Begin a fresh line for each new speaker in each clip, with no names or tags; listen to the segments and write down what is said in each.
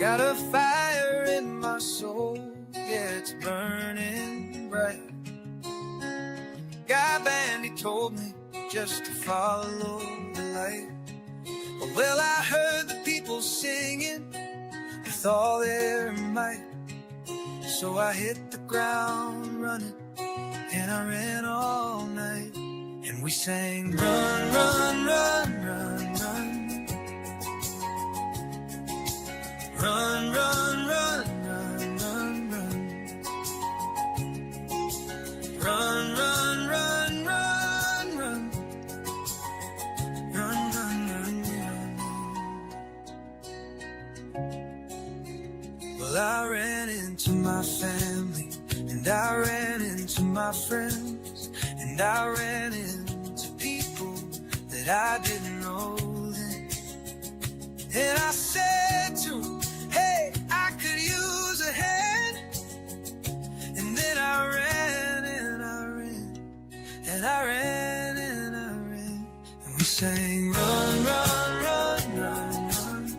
Got a fire in my soul, yeah, it's burning bright. Guy band, he told me just to follow the light. Well, I heard the people singing with all their might. So I hit the ground running, and I ran all night. And we sang, run, run, run, run, run. Run, run, run, run, run, run. Run, run, run, run, run. Run, run, run, run. Well, I ran into my family, and I ran into my friends, and I ran into people that I didn't know then. And I said to them, hey, I could use a hand. And then I ran and I ran, and I ran and I ran. And we sang, run, run, run, run, run.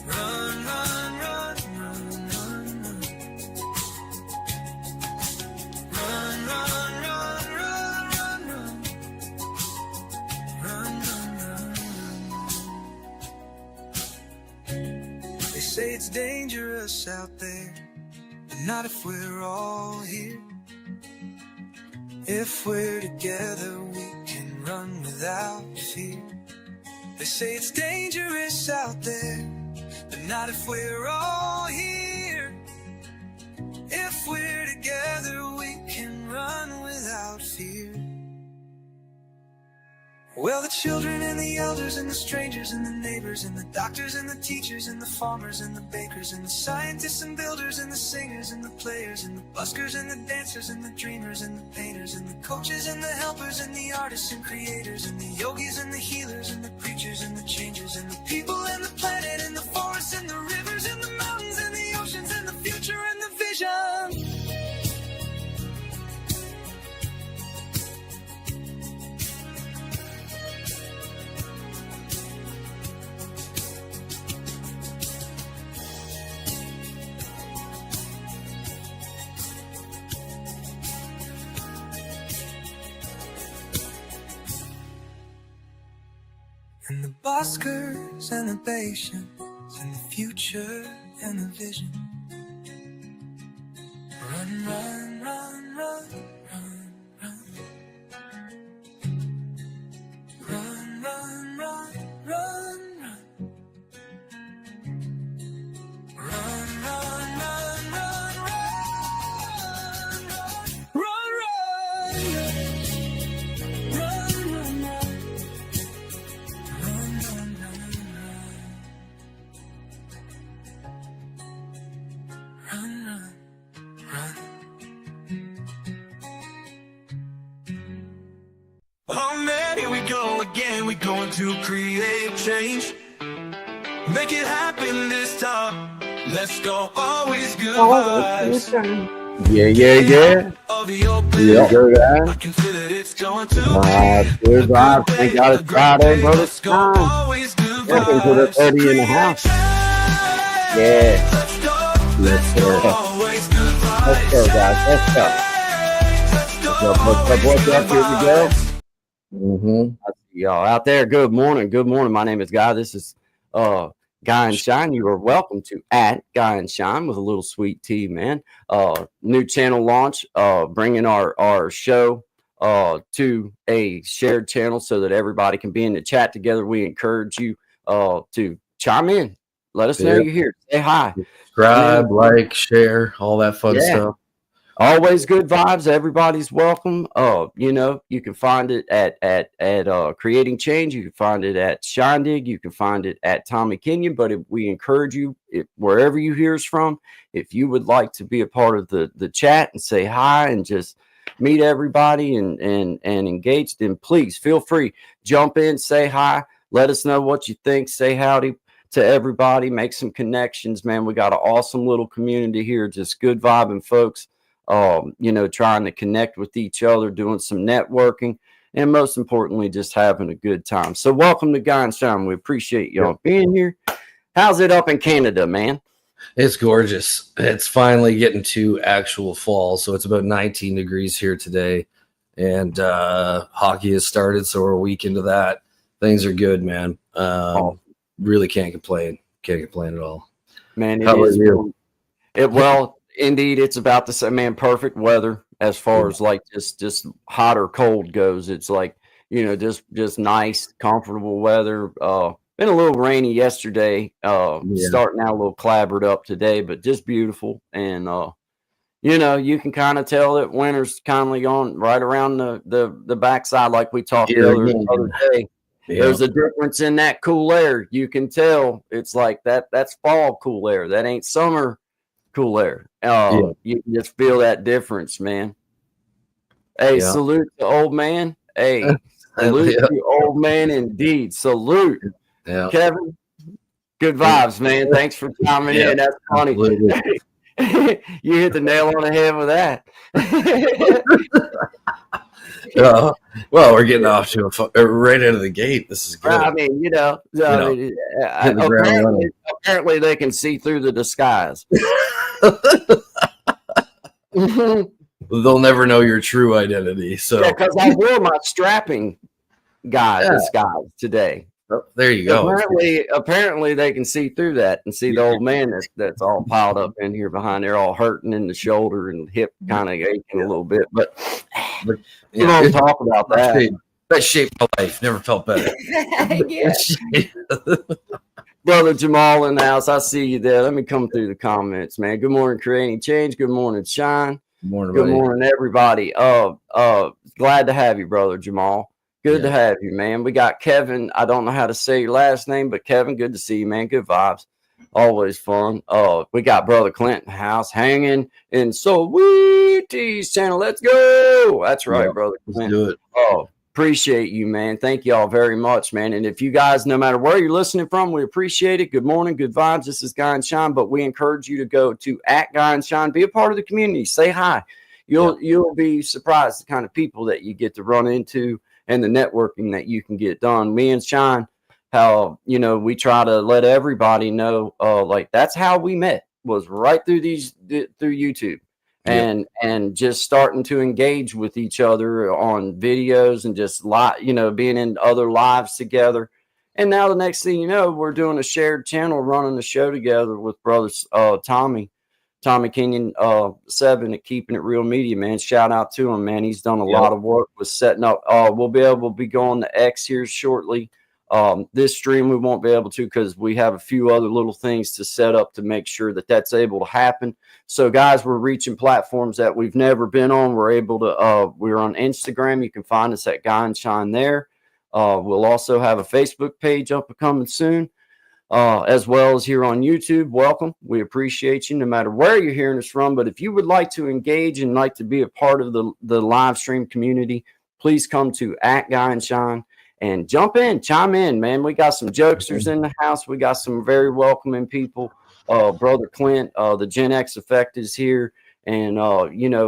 Run, run, run, run, run, run. Run, run, run, run, run, run. Run, run, run, run. They say it's dangerous out there, but not if we're all here. If we're together, we can run without fear. They say it's dangerous out there, but not if we're all here. If we're together, we can run without fear. Well, the children and the elders and the strangers and the neighbors and the doctors and the teachers and the farmers and the bakers and the scientists and builders and the singers and the players and the buskers and the dancers and the dreamers and the painters and the coaches and the helpers and the artists and creators and the yogis and the healers and the preachers and the changers and the people and the planet and the forests and the rivers and the mountains and the oceans and the future and the vision. And the buskers and the patience and the future and the vision. Run, run, run, run, run, run. Run, run, run, run, run. Run, run, run, run, run, run, oh man, here we go again. We're going to create change. Make it happen this time. Let's go, always good vibes.
Yeah. Yeah, good, man.
I can feel it, it's going to
Good vibes. Thank God it's Friday, brother. It's time. Welcome to the 30 in the house. Yeah. Let's go, guys. Let's go. What's up? Here we go. I see y'all out there. Good morning. Good morning. My name is Guy. This is GuyNShine. You are welcome to @GuyNShine with a little sweet tea, man. New channel launch, bringing our show to a shared channel so that everybody can be in the chat together. We encourage you to chime in. Let us know you're here. Say hi.
Subscribe, like, share, all that fun stuff.
Always good vibes. Everybody's welcome. You can find it at Creating Change. You can find it at Shindig. You can find it at Tommy Kenyon. But we encourage you, wherever you hear us from, if you would like to be a part of the chat and say hi and just meet everybody and engage, then please feel free. Jump in, say hi, let us know what you think, say howdy to everybody, make some connections, man. We got an awesome little community here, just good vibing folks. Trying to connect with each other, doing some networking. and most importantly, just having a good time. So welcome to GuyNShine. We appreciate y'all being here. How's it up in Canada, man?
It's gorgeous. It's finally getting to actual fall. So it's about 19 degrees here today. And hockey has started. So we're a week into that. Things are good, man. Really can't complain. Can't complain at all.
Man,
How about you?
Well, indeed, it's about the same, man. Perfect weather as far as like just hot or cold goes. It's like, just nice, comfortable weather. Been a little rainy yesterday. Starting out a little clabbered up today, but just beautiful. And you can kind of tell that winter's kind of gone right around the backside, like we talked the other day. Yeah. There's a difference in that cool air. You can tell it's like that's fall cool air. That ain't summer cool air. You can just feel that difference, man. Hey, salute to old man. Hey, salute to old man indeed. Salute. Yeah. Kevin, good vibes, man. Thanks for chiming in. That's funny. You hit the nail on the head with that.
Well, we're getting off to right out of the gate. This is good.
I mean, apparently they can see through the disguise.
They'll never know your true identity. So
because I wore my strapping guy disguise today.
Oh, there you go.
Apparently they can see through that and see the old man that's all piled up in here behind there, all hurting in the shoulder and hip, kind of aching a little bit. But we don't talk about that.
That shaped my life. Never felt better.
Brother Jamal in the house, I see you there. Let me come through the comments, man. Good morning, Creating Change. Good morning, Shine. Good morning, everybody. Glad to have you, brother Jamal. Good to have you, man. We got Kevin. I don't know how to say your last name, but Kevin, good to see you, man. Good vibes. Always fun. We got Brother Clint in the house hanging in Sweetie's channel. Let's go. That's right, Brother Clint.
Let's do it.
Appreciate you, man. Thank y'all very much, man. And if you guys, no matter where you're listening from, we appreciate it. Good morning, good vibes. This is GuyNShine, but we encourage you to go to @GuyNShine. Be a part of the community. Say hi. You'll be surprised the kind of people that you get to run into and the networking that you can get done. Me and Shine, how, we try to let everybody know, like that's how we met, was right through YouTube and just starting to engage with each other on videos and just being in other lives together. And now the next thing you know, we're doing a shared channel, running a show together with brothers, Tommy Kenyon 7 at Keeping It Real Media, man. Shout out to him, man. He's done a lot of work with setting up. We'll be able to be going to X here shortly. This stream we won't be able to because we have a few other little things to set up to make sure that that's able to happen. So, guys, we're reaching platforms that we've never been on. We're able to. We're on Instagram. You can find us at GuyNShine there. We'll also have a Facebook page up and coming soon. As well as here on YouTube. Welcome. We appreciate you no matter where you're hearing us from. But if you would like to engage and like to be a part of the live stream community, please come to @GuyNShine and jump in, chime in, man. We got some jokesters in the house. We got some very welcoming people. Brother Clint, the Gen X Effect is here. And,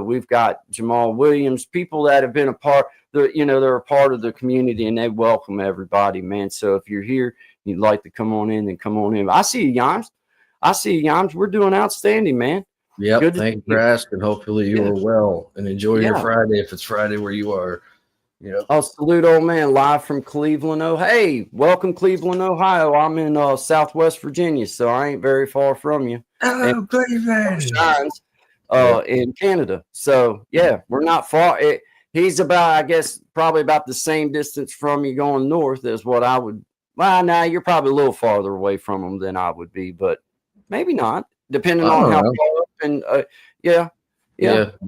we've got Jamal Williams, people that have been a part, they're a part of the community and they welcome everybody, man. So if you're here, you'd like to come on in, then come on in. I see you, Yams. We're doing outstanding, man.
Yep. Thank you for asking. Hopefully you are well and enjoy your Friday if it's Friday where you are.
I'll salute old man live from Cleveland, Ohio. Hey, welcome Cleveland, Ohio. I'm in Southwest Virginia, so I ain't very far from you.
Oh, Cleveland.
Shines in Canada. So we're not far. He's about, I guess, probably about the same distance from you going north as what I would. Well, now you're probably a little farther away from him than I would be, but maybe not, depending on how far up. And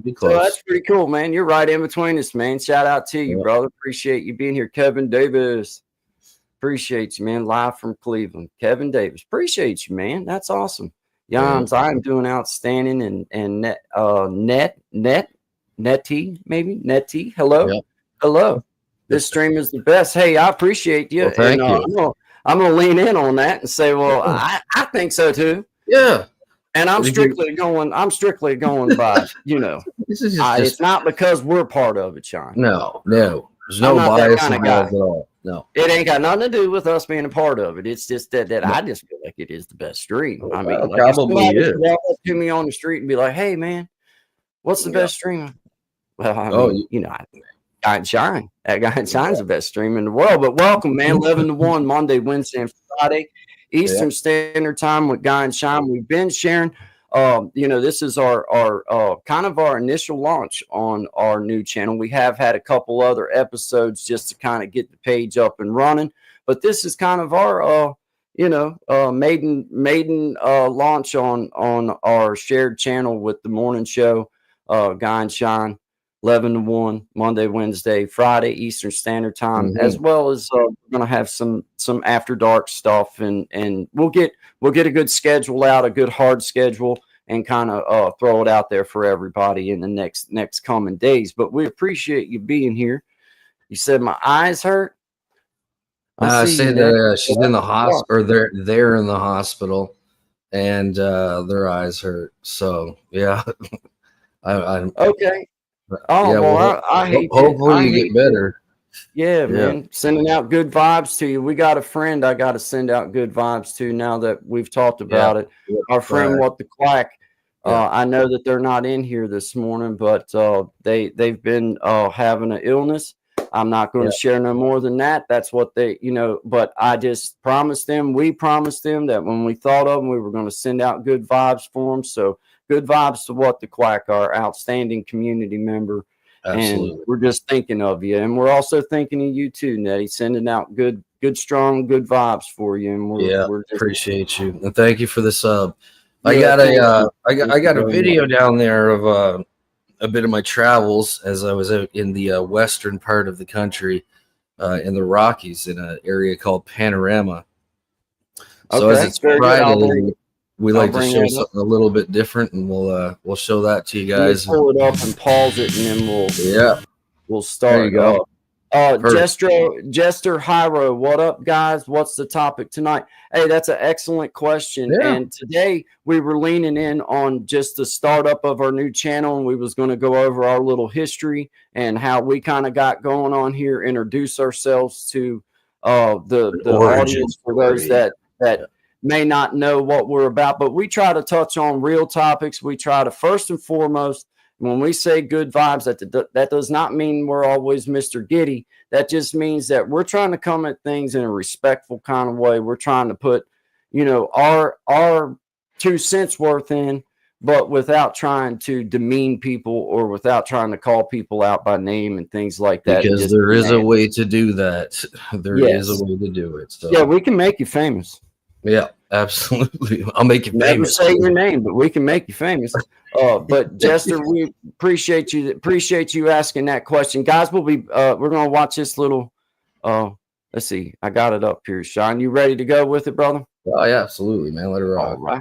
be close. So that's pretty cool, man. You're right in between us, man. Shout out to you, brother. Appreciate you being here, Kevin Davis. Appreciate you, man. Live from Cleveland, Kevin Davis. Appreciate you, man. That's awesome. Yams, I'm doing outstanding. And Netty. Hello. This stream is the best. Hey, I appreciate you.
Well, thank you.
I'm gonna lean in on that and say, well, I think so too.
Yeah.
And I'm strictly going by,
This is
it's not because we're part of it, Sean.
No. There's
I'm
no
not that
bias
kind of guy.
involved at all. No.
It ain't got nothing to do with us being a part of it. It's just that
No.
I just feel like it is the best stream. I mean,
Well,
like if
probably
somebody
is.
walk up to me on the street and be like, "Hey, man, what's the
Yeah.
best stream?" Well, I
Oh,
mean, GuyNShine. That GuyNShine's the best stream in the world. But welcome, man. 11 to 1, Monday, Wednesday, and Friday, Eastern Standard Time with GuyNShine. We've been sharing. This is our kind of our initial launch on our new channel. We have had a couple other episodes just to kind of get the page up and running, but this is kind of our maiden launch on our shared channel with the morning show, GuyNShine. 11 to 1, Monday, Wednesday, Friday, Eastern Standard Time, as well as we're going to have some after dark stuff, and we'll get a good schedule out, a good hard schedule, and kind of throw it out there for everybody in the next coming days. But we appreciate you being here. You said my eyes hurt.
I said she's in the hospital, or they're in the hospital, and their eyes hurt. So yeah, I'm
okay. Oh,
yeah,
well, I hate
hopefully you get better.
Yeah, man. Sending out good vibes to you. We got a friend I got to send out good vibes to now that we've talked about it. Our friend, What the Quack. I know that they're not in here this morning, but they've been having an illness. I'm not going to share no more than that. That's what but I just promised them, we promised them that when we thought of them, we were going to send out good vibes for them. So good vibes to What the Quack, our outstanding community member.
Absolutely.
And we're just thinking of you. And we're also thinking of you too, Nettie, sending out good, strong, good vibes for you. And we're just,
appreciate you. And thank you for the sub. I got a video down there of a bit of my travels as I was out in the western part of the country, in the Rockies, in an area called Panorama. So as it's Friday, we like to show something a little bit different, and we'll show that to you guys.
Pull it up and pause it, and then we'll start.
There you go.
Jester Hyro, what up, guys? What's the topic tonight? Hey, that's an excellent question. Yeah. And today we were leaning in on just the startup of our new channel, and we was going to go over our little history and how we kind of got going on here, introduce ourselves to the audience for those that may not know what we're about, but we try to touch on real topics. We try to, first and foremost, when we say good vibes, that does not mean we're always Mr. Giddy. That just means that we're trying to come at things in a respectful kind of way. We're trying to put, our 2 cents worth in, but without trying to demean people or without trying to call people out by name and things like that.
Because there is a way to do that. There is a way to do it. So.
Yeah, we can make you famous.
Yeah, absolutely. I'll make you famous.
Never say your name, but we can make you famous. But Jester, we appreciate you asking that question, guys. We're gonna watch this little. Let's see, I got it up here. Sean, you ready to go with it, brother?
Oh yeah, absolutely, man. Let it rock.
All right.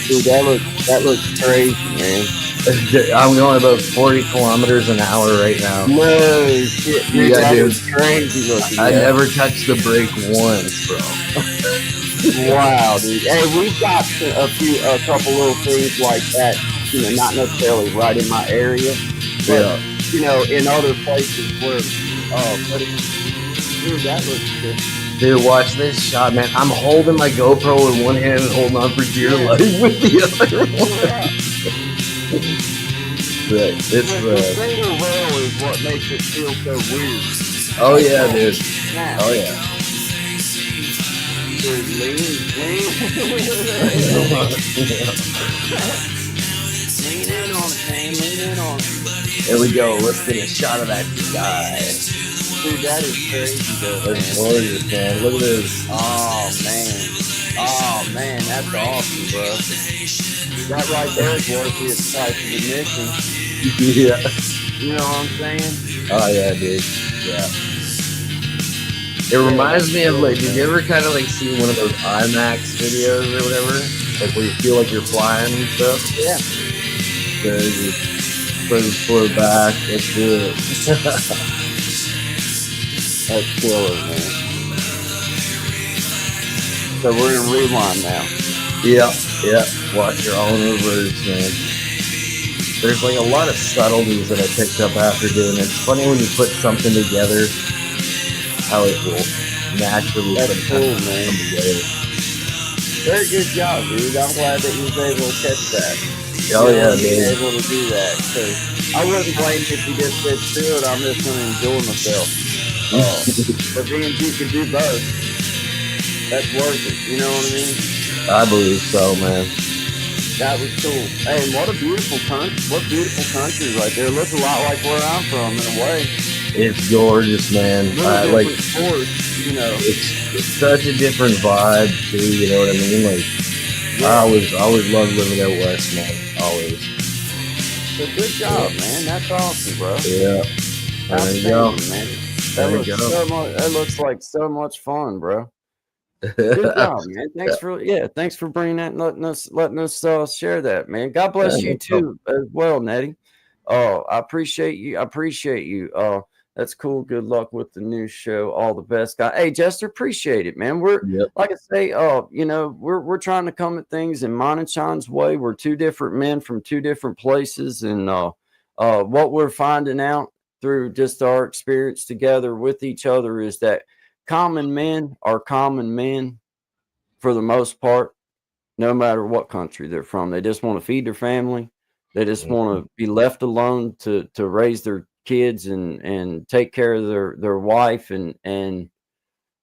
Dude, that looks crazy, man.
I'm going about 40 kilometers an hour right now.
No shit, dude. Yeah, that looks crazy looking.
I never touched the brake once, bro.
Wow, dude. Hey, we've got a couple little things like that. Not necessarily right in my area, but in other places where. Dude, that looks good.
Dude, watch this shot, man. I'm holding my GoPro in one hand and holding on for dear life with the other one. Right.
The single rail is what makes it feel so weird.
Oh, yeah, dude. Oh, yeah.
Dude, lean in on it, man. Lean in on it.
There we go. Let's get a shot of that guy.
Dude, that is crazy, though.
That's gorgeous, man. Look at this.
Oh, man. Oh man, that's awesome, bro. That right there is worth its price of admission.
Yeah.
You know what I'm saying?
Oh yeah, dude. Yeah. It reminds me of like, did you ever kind of like see one of those IMAX videos or whatever? Like where you feel like you're flying and stuff?
Yeah.
So you put his foot back, let's do it.
That's killer, man. So we're in rewind now.
Yeah. Watch your own reverse, man. There's like a lot of subtleties that I picked up after doing it. It's funny when you put something together, how it will naturally
cool, man.
come together.
Very good job, dude. I'm glad that you was able to catch that.
Oh yeah,
being
dude.
able to do that. Cause I wouldn't blame you if you just said, "Screw it, I'm just going to enjoy myself." But being you can do both, that's worth it. You know what I mean?
I believe so, man.
That was cool. Hey, and what a beautiful country! What beautiful country right there. It looks a lot like where I'm from in a way.
It's gorgeous, man. Like
sports, you know.
It's such a different vibe too. You know what I mean? Like I always loved living out west, man. Always.
So good job, man. That's awesome, bro.
Yeah. There you go,
man. That looks like so much fun, bro. Good job, man. Thanks for bringing that and letting us share that, man. God bless you too as well, Nettie. I appreciate you. That's cool. Good luck with the new show. All the best, guy. Hey, Jester, appreciate it, man. Like I say, we're trying to come at things in mine and Sean's way. We're two different men from two different places, and what we're finding out through just our experience together with each other is that common men are common men for the most part, no matter what country they're from. They just want to feed their family. They just want to be left alone to raise their kids and take care of their wife and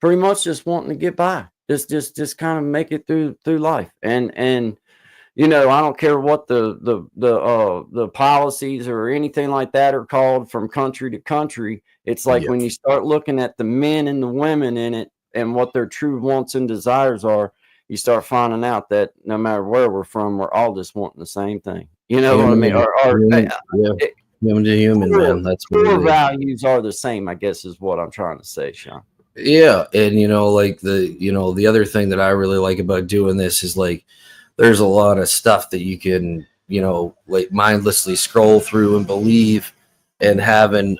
pretty much just wanting to get by. Just kind of make it through life. And you know, I don't care what the policies or anything like that are called from country to country. It's like when you start looking at the men and the women in it and what their true wants and desires are, you start finding out that no matter where we're from, we're all just wanting the same thing. You know what I mean?
Human to human, man. That's what
core values are the same, I guess, is what I'm trying to say, Sean.
Yeah, and like the other thing that I really like about doing this is like there's a lot of stuff that you can like mindlessly scroll through and believe, and having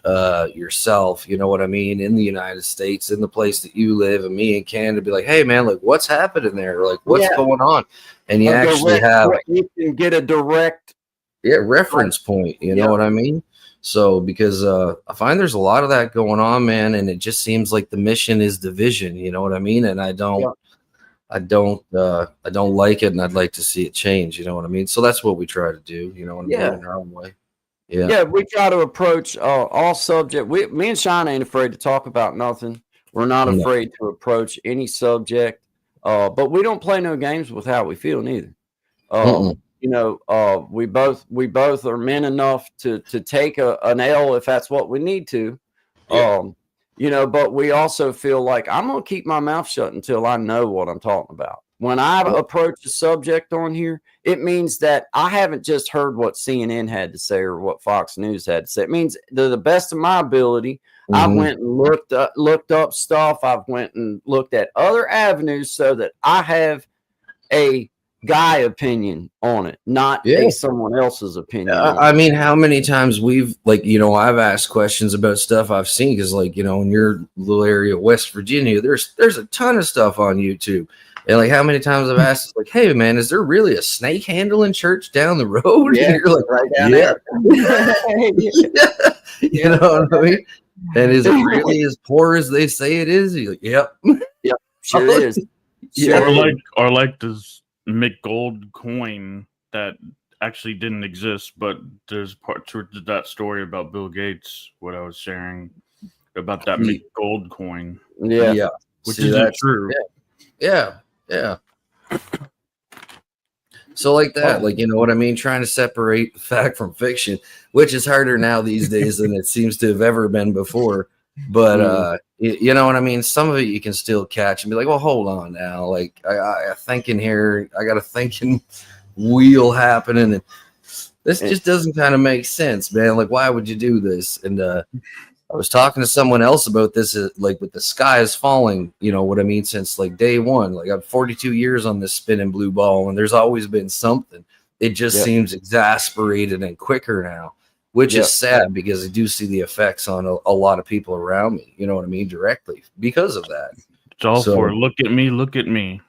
yourself, you know what I mean, in the United States, in the place that you live, and me in Canada, be like, hey man, like what's happening there, like what's going on, and you
you can get a direct
reference point, you know what I mean. So because I find there's a lot of that going on, man, and it just seems like the mission is division, you know what I mean, and I don't like it, and I'd like to see it change, you know what I mean. So that's what we try to do, you know what I mean, in our own way.
Yeah, we try to approach all subject. Me and Shine ain't afraid to talk about nothing. We're not afraid to approach any subject, but we don't play no games with how we feel neither. We both are men enough to take an L if that's what we need to. But we also feel like I'm gonna keep my mouth shut until I know what I'm talking about. When I approach a subject on here, it means that I haven't just heard what CNN had to say or what Fox News had to say. It means to the best of my ability, I went and looked up stuff. I've went and looked at other avenues so that I have a guy opinion on it, not someone else's opinion.
I mean, how many times we've I've asked questions about stuff I've seen, because in your little area of West Virginia, there's a ton of stuff on YouTube. And like, how many times I've asked, like, hey man, is there really a snake handling church down the road?
Yeah,
and you're like,
right down there.
You know what I mean? And is it really as poor as they say it is? You're like, yep,
sure is.
Or like this McGold coin that actually didn't exist, but there's part to that story about Bill Gates, what I was sharing about that McGold coin.
Which
isn't true.
Yeah. So like that, like, you know what I mean? Trying to separate the fact from fiction, which is harder now these days than it seems to have ever been before. But you know what I mean? Some of it you can still catch and be like, well, hold on now. Like I thinking here, I got a thinking wheel happening, and this just doesn't kind of make sense, man. Like, why would you do this? And I was talking to someone else about this, like with the sky is falling, you know what I mean? Since like day one, like I'm 42 years on this spinning blue ball, and there's always been something. It just seems exasperated and quicker now, which is sad because I do see the effects on a lot of people around me, you know what I mean? Directly because of that.
It's all for look at me, look at me.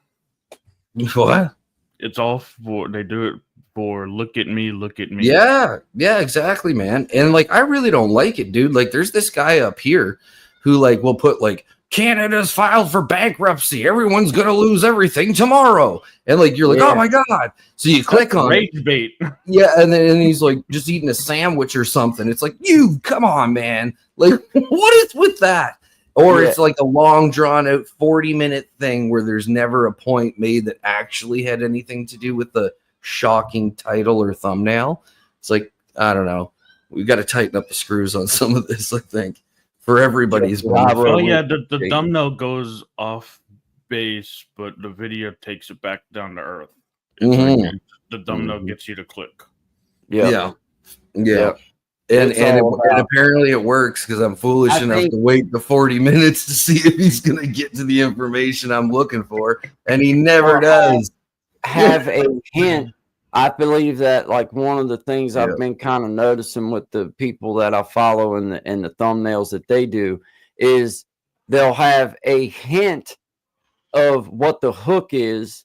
What?
It's all for, they do it for look at me, look at me.
Yeah, exactly, man. And like, I really don't like it, dude. Like, there's this guy up here who like will put like, Canada's filed for bankruptcy. Everyone's gonna lose everything tomorrow. And like, you're like, oh my god. So you click on
rage bait.
Yeah, and then he's like just eating a sandwich or something. It's like, you come on, man. Like, what is with that? Or it's like a long drawn out 40-minute thing where there's never a point made that actually had anything to do with the shocking title or thumbnail. It's like, I don't know. We've got to tighten up the screws on some of this, I think, for everybody's benefit.
Oh yeah, the thumbnail goes off base, but the video takes it back down to earth. Like the thumbnail gets you to click.
Yeah. And apparently it works because I'm foolish enough to wait the 40 minutes to see if he's going to get to the information I'm looking for, and he never does.
Have a hint. I believe that like one of the things I've been kind of noticing with the people that I follow and the thumbnails that they do is they'll have a hint of what the hook is,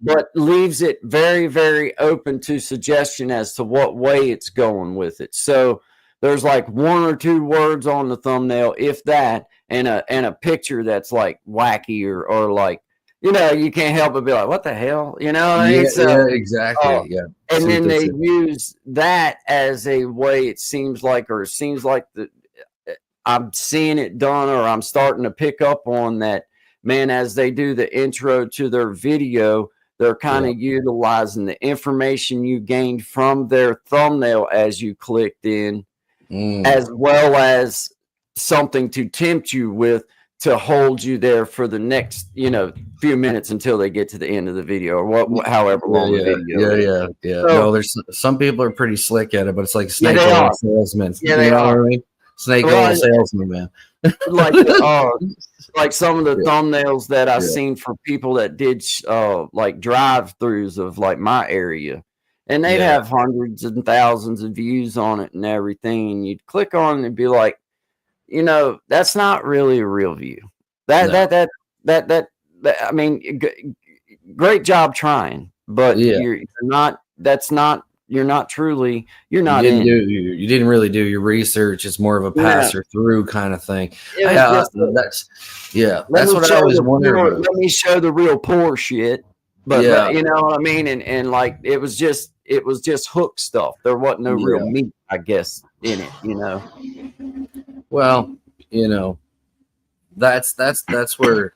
but leaves it very, very open to suggestion as to what way it's going with it. So there's like one or two words on the thumbnail, if that, and a picture that's like wacky or like, you know, you can't help but be like, what the hell? You know what I mean?
So, exactly.
And then they use that as a way, it seems like I'm seeing it done, or I'm starting to pick up on that, man, as they do the intro to their video, they're kind of utilizing the information you gained from their thumbnail as you clicked in, as well as something to tempt you with, to hold you there for the next, you know, few minutes until they get to the end of the video, or however long the video.
So, no, there's some people are pretty slick at it, but it's like snake oil salesmen.
Yeah, they are.
What I mean? Snake oil salesman, man.
Like some of the thumbnails that I've seen for people that did like drive-throughs of like my area, and they'd have hundreds and thousands of views on it and everything, and you'd click on it and be like, you know, that's not really a real view. That I mean, great job trying, but you're not. That's not. You're not truly. You're not.
You didn't really do your research. It's more of a passer through kind of thing. That's what I always wondered.
Let me show the real poor shit. But you know what I mean. And like it was just hook stuff. There wasn't no real meat, I guess, in it. You know.
Well, you know, that's where,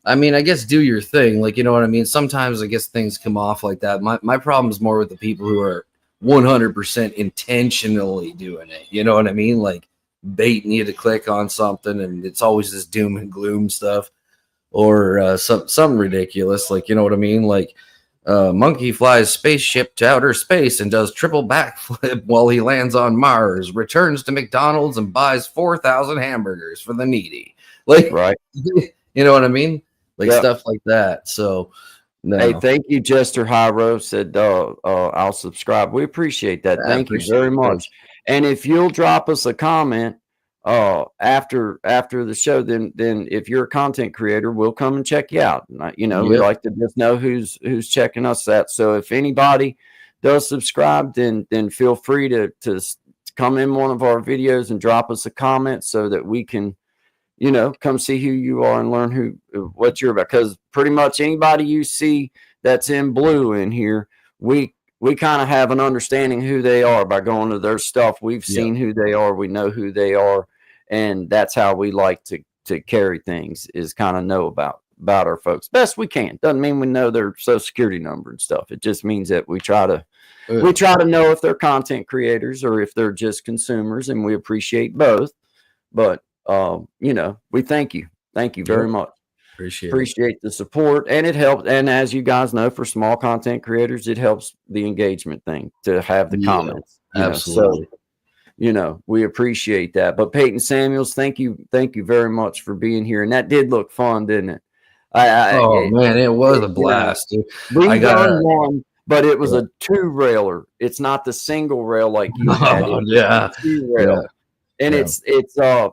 I mean, I guess do your thing. Like, you know what I mean? Sometimes I guess things come off like that. My problem is more with the people who are 100% intentionally doing it. You know what I mean? Like baiting you to click on something, and it's always this doom and gloom stuff, or something ridiculous. Like, you know what I mean? Like, monkey flies spaceship to outer space and does triple backflip while he lands on Mars, returns to McDonald's and buys 4,000 hamburgers for the needy. Like, right. You know what I mean? Like stuff like that. So, no.
Hey, thank you, Jester Hyro said, I'll subscribe. We appreciate that. Thank you very much. And if you'll drop us a comment after the show, then if you're a content creator, we'll come and check you out. You know, we like to just know who's checking us out. So if anybody does subscribe, then feel free to come in one of our videos and drop us a comment so that we can, you know, come see who you are and learn what you're about. Because pretty much anybody you see that's in blue in here, we kind of have an understanding who they are by going to their stuff. We've seen who they are. We know who they are. And that's how we like to carry things, is kind of know about our folks best we can. Doesn't mean we know their social security number and stuff. It just means that we try to know if they're content creators or if they're just consumers, and we appreciate both. But we thank you. Thank you very much.
Appreciate
The support, and it helps. And as you guys know, for small content creators, it helps the engagement thing to have the comments.
Absolutely.
So, we appreciate that. But Peyton Samuels, thank you very much for being here. And that did look fun, didn't it?
Man, it was a blast, dude.
We done one, but it was a 2-railer. It's not the single rail like you had.
Yeah.
2-rail. And it's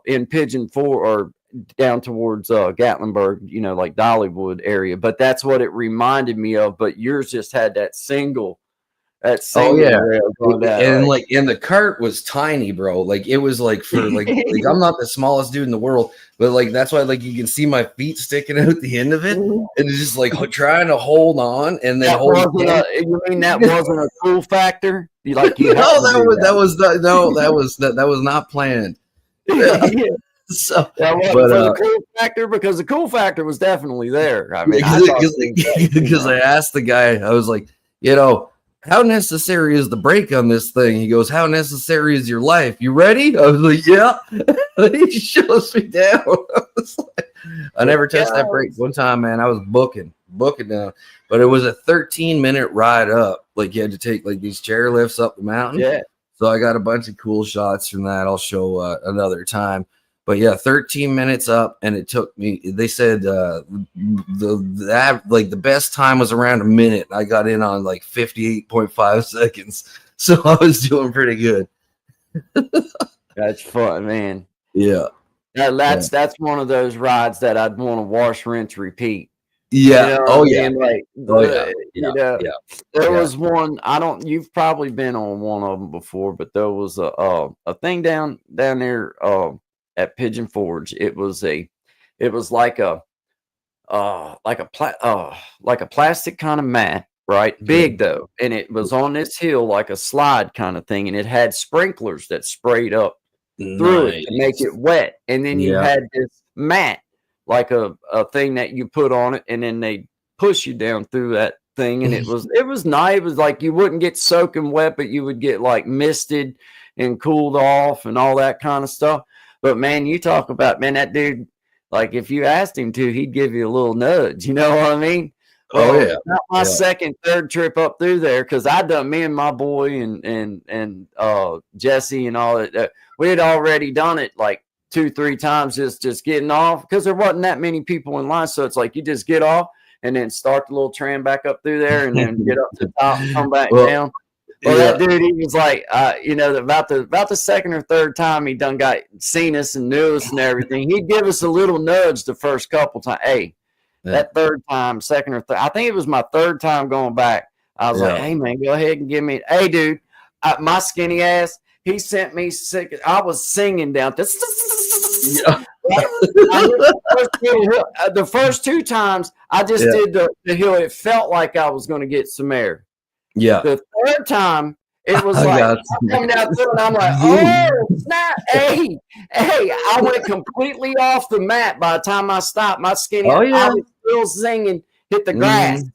in Pigeon 4 or down towards Gatlinburg, like Dollywood area. But that's what it reminded me of. But yours just had that single. Rail going down,
and the cart was tiny, bro. Like it was like for like I'm not the smallest dude in the world, but like that's why like you can see my feet sticking out the end of it, and it's just like trying to hold on and then
you mean that wasn't a cool factor? That
was not planned. So
that wasn't for the cool factor, because the cool factor was definitely there. I mean,
because I asked the guy, I was like, how necessary is the brake on this thing? He goes, how necessary is your life? You ready? I was like, yeah. He shows me down. I never touched that brake one time, man. I was booking down. But it was a 13-minute ride up. Like you had to take like these chairlifts up the mountain.
Yeah.
So I got a bunch of cool shots from that. I'll show another time. But yeah, 13 minutes up, and it took me. They said the best time was around a minute. I got in on like 58.5 seconds, so I was doing pretty good.
That's fun, man.
Yeah,
that's one of those rides that I'd want to wash, rinse, repeat.
Yeah.
There was one. You've probably been on one of them before, but there was a thing down there. At Pigeon Forge, it was like a plastic kind of mat, right? Big though, and it was on this hill like a slide kind of thing, and it had sprinklers that sprayed up through it to make it wet, and then you had this mat, like a thing that you put on it, and then they push you down through that thing, and it was nice. It was like you wouldn't get soaking wet, but you would get like misted and cooled off and all that kind of stuff. But man, you talk about, that dude, like if you asked him to, he'd give you a little nudge. You know what I mean? Not my second, third trip up through there, because I done, me and my boy and Jesse and all that. We had already done it like 2-3 times, just getting off, because there wasn't that many people in line. So it's like you just get off and then start the little tram back up through there, and then get up to the top and come back down. Well, that dude, he was like, about the second or third time he done seen us and knew us and everything, he'd give us a little nudge the first couple times. Hey, that third time, second or third, I think it was my third time going back. I was like, hey man, go ahead and give me. Hey, dude, my skinny ass, he sent me sick. I was singing down this. The first 2 times I just did the hill. It felt like I was going to get some air.
Yeah.
The third time, it was like I'm coming down through, and I'm like, oh snap! Hey! I went completely off the mat by the time I stopped. My skinny, I was still singing, hit the grass.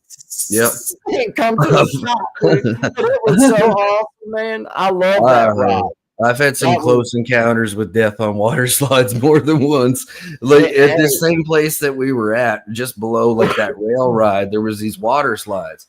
Yep.
And come to the shop. It was so awesome, man. I love that ride.
I've had some close encounters with death on water slides more than once. Like at this same place that we were at, just below like that rail ride, there was these water slides.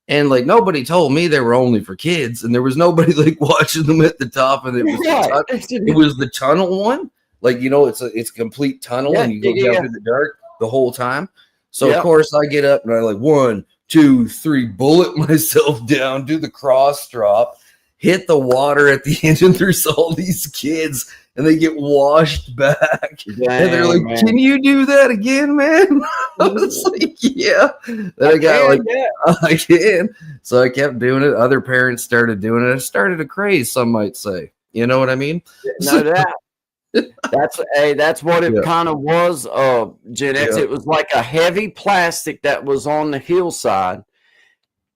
And like nobody told me they were only for kids, and there was nobody like watching them at the top. And it was the tunnel one, like it's a complete tunnel, and you go down through the dark the whole time. So of course I get up and I like 1, 2, 3, bullet myself down, do the cross drop, hit the water at the end, and there's all these kids, and they get washed back. Dang, and they're like, man, can you do that again, man? I was like, yeah. Then I got I can. So I kept doing it. Other parents started doing it. It started a craze, some might say. You know what I mean?
No doubt. That's what it kind of was, Gen X. It was like a heavy plastic that was on the hillside.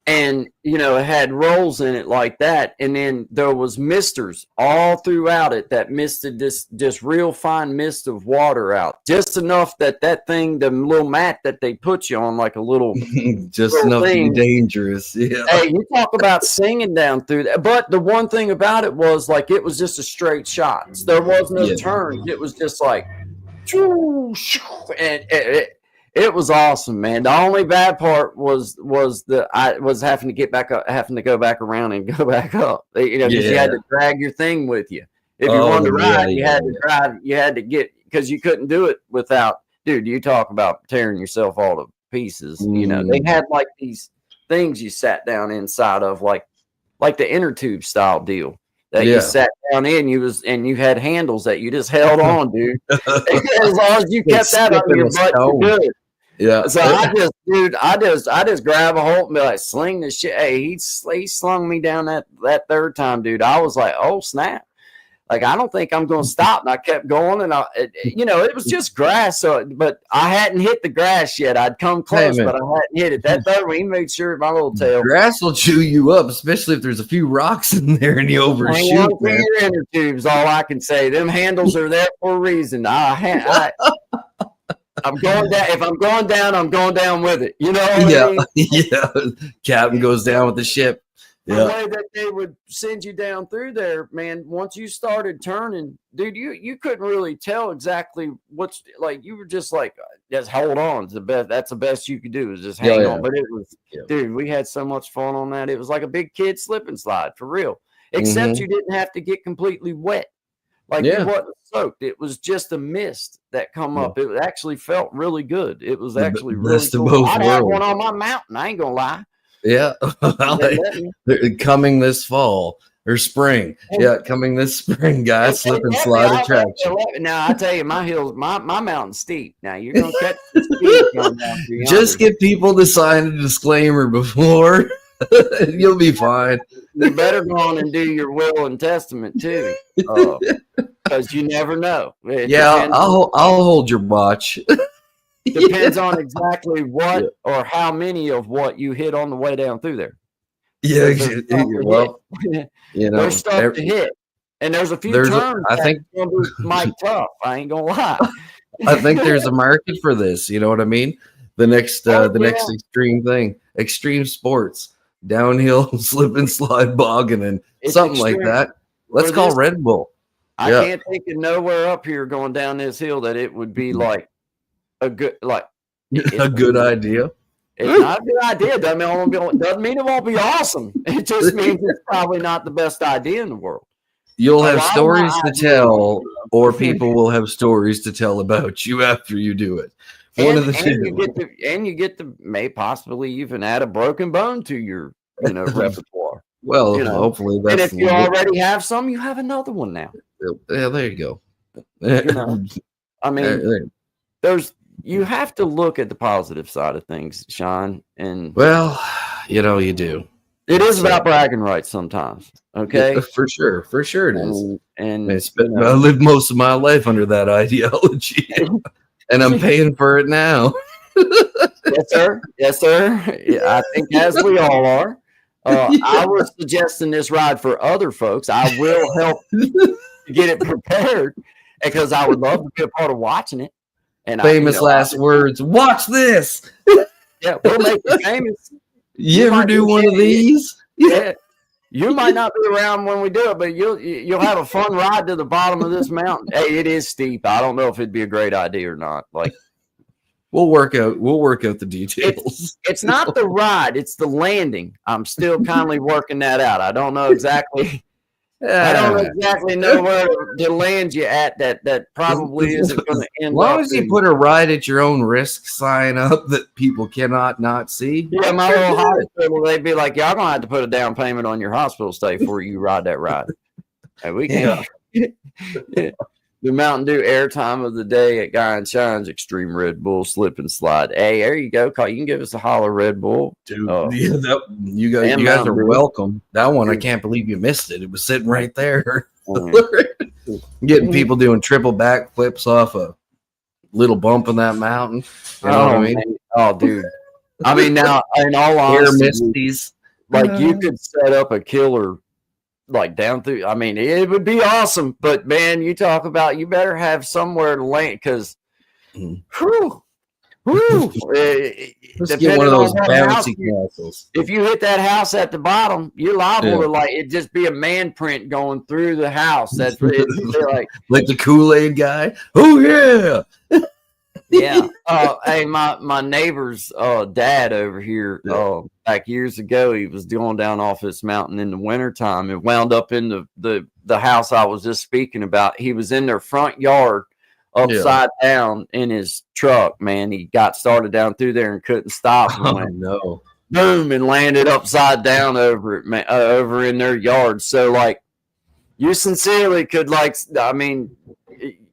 And, it had rolls in it like that. And then there was misters all throughout it that misted this real fine mist of water out. Just enough that thing, the little mat that they put you on, like a little
just little enough thing. To be dangerous. Yeah.
Hey, you talk about singing down through that. But the one thing about it was like it was just a straight shot. There was no turn. It was just like And it was awesome, man. The only bad part was I was having to get back up, having to go back around and go back up. You know, because you had to drag your thing with you. If you wanted to ride, you had to drive. You had to get, because you couldn't do it without. Dude, you talk about tearing yourself all to pieces. You know, they had like these things you sat down inside of, like the inner tube style deal. That you sat down in, you had handles that you just held on, dude. As long as you kept that on your butt, you're good.
Yeah.
So I just grab a hold and be like, sling the shit. Hey, he slung me down that third time, dude. I was like, oh snap. Like, I don't think I'm going to stop. And I kept going, and it was just grass. So, but I hadn't hit the grass yet. I'd come close, but I hadn't hit it. That third one, he made sure my little tail.
Grass will chew you up, especially if there's a few rocks in there and you overshoot.
Hang on to your inner tubes, all I can say. Them handles are there for a reason. I'm going down. If I'm going down, I'm going down with it. You know what I mean?
Yeah. Captain goes down with the ship.
The way that they would send you down through there, man, once you started turning, dude, you couldn't really tell exactly what's, like, you were just like, just hold on. It's the best. That's the best you could do, is just hang on. But it was, dude, we had so much fun on that. It was like a big kid slip and slide, for real. Except you didn't have to get completely wet. Like, you wasn't soaked. It was just a mist that come up. It actually felt really good. It was actually really cool. I'd have one on my mountain. I ain't gonna lie.
Yeah. Coming this fall or spring. Yeah, coming this spring, guys. Slip and slide attraction.
Now, I tell you, my hills, my mountain's steep. Now, you're going to catch the steep going down through
Just get people to sign a disclaimer before. You'll be fine.
You better go on and do your will and testament, too. Because you never know.
I'll hold your watch.
Depends on exactly what or how many of what you hit on the way down through there.
Yeah, well,
there's stuff to hit, and there's a few turns.
I think
might tough. I ain't gonna lie.
I think there's a market for this. You know what I mean? The next extreme thing, extreme sports, downhill, slip and slide, bogging, and something like that. Let's call Red Bull.
I can't think of nowhere up here going down this hill that it would be like a good idea. It's not a good idea. Doesn't mean it won't be awesome. It just means it's probably not the best idea in the world.
You'll have stories to tell, or people will have stories to tell about you after you do it. One of the two.
You get to may possibly even add a broken bone to your repertoire.
Well, hopefully that's.
And if you already have some, you have another one now.
Yeah, there you go.
I mean, you have to look at the positive side of things, Sean. And
you do.
It is about bragging rights sometimes. Okay,
for sure it is.
And
I lived most of my life under that ideology, and I'm paying for it now. Yes, sir.
I think as we all are. I was suggesting this ride for other folks. I will help get it prepared because I would love to be a part of watching it. And
famous last words. Watch this.
Yeah, we'll make it famous.
You ever do one of these?
Yeah. You might not be around when we do it, but you'll have a fun ride to the bottom of this mountain. Hey, it is steep. I don't know if it'd be a great idea or not. Like,
we'll work out the details.
It's not the ride, it's the landing. I'm still kindly working that out. I don't know exactly. I don't exactly know where to land you at. That probably isn't going to end.
As long as you put a ride at your own risk sign up that people cannot not see.
Yeah, my little hospital, they'd be like, y'all gonna have to put a down payment on your hospital stay before you ride that ride. And we can. The Mountain Dew airtime of the day at GuyNShine's Extreme Red Bull Slip and Slide. Hey, there you go. You can give us a holler, Red Bull.
Dude, you guys are welcome. That one, I can't believe you missed it. It was sitting right there. Getting people doing triple back flips off a little bump in that mountain. You know what I mean?
Man. Oh, dude. I mean, now, in all honesty, you could set up a killer like down through. I mean, it would be awesome, but man, you talk about, you better have somewhere to land because Woo!
Let's get one
Depending
of
on
those
what house
bouncy castles.
if you hit that house at the bottom, you're liable
Yeah.
to like it just be a man print going through the house. That's like
Like the Kool-Aid guy. Oh yeah.
yeah. Hey, my neighbor's dad over here, back years ago, he was going down off this mountain in the wintertime and wound up in the house I was just speaking about. He was in their front yard upside down in his truck, man. He got started down through there and couldn't stop and went
no.
boom and landed upside down over it, man, over in their yard. So like you sincerely could like, I mean,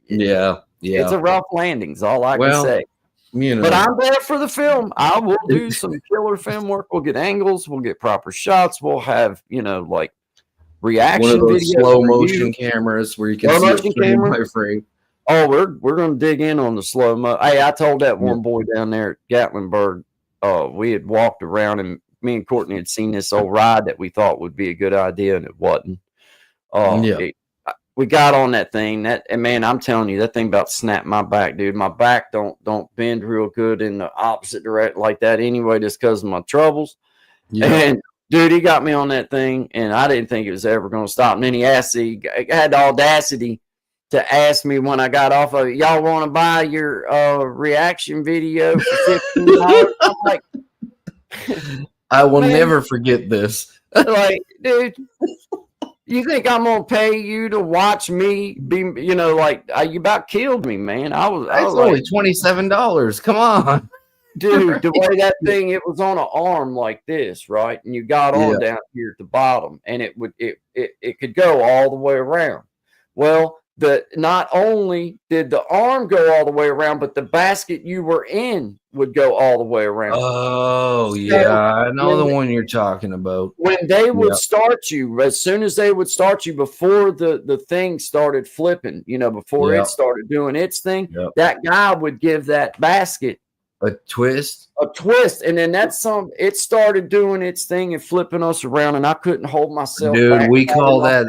Yeah.
it's a rough landing's all I can say.
You know.
But I'm there for the film. I will do some killer film work. We'll get angles. We'll get proper shots. We'll have, like reaction
one of those
videos.
slow motion cameras where you can
Slow
see
motion
it frame
camera?
by frame.
Oh, we're gonna dig in on the slow mo. Hey, I told that one boy down there at Gatlinburg, we had walked around and me and Courtney had seen this old ride that we thought would be a good idea, and it wasn't. We got on that thing. And man, I'm telling you, that thing about snapped my back, dude. My back don't bend real good in the opposite direction like that anyway, just because of my troubles. Yeah. And dude, he got me on that thing, and I didn't think it was ever going to stop. And then he had the audacity to ask me when I got off of it, y'all want to buy your reaction video for $15? I'm like,
I will never forget this.
Like, dude, you think I'm gonna pay you to watch me be, like you about killed me, man. I was
only $27. Come on.
Dude, the way that thing, it was on an arm like this, right? And you got on down here at the bottom, and it could go all the way around. Well, not only did the arm go all the way around, but the basket you were in would go all the way around.
Oh, yeah. I know the one you're talking about.
When they would start you, as soon as they would start you, before the thing started flipping, before it started doing its thing, that guy would give that basket
a twist,
and then it started doing its thing and flipping us around, and I couldn't hold myself.
Dude,
back.
we call that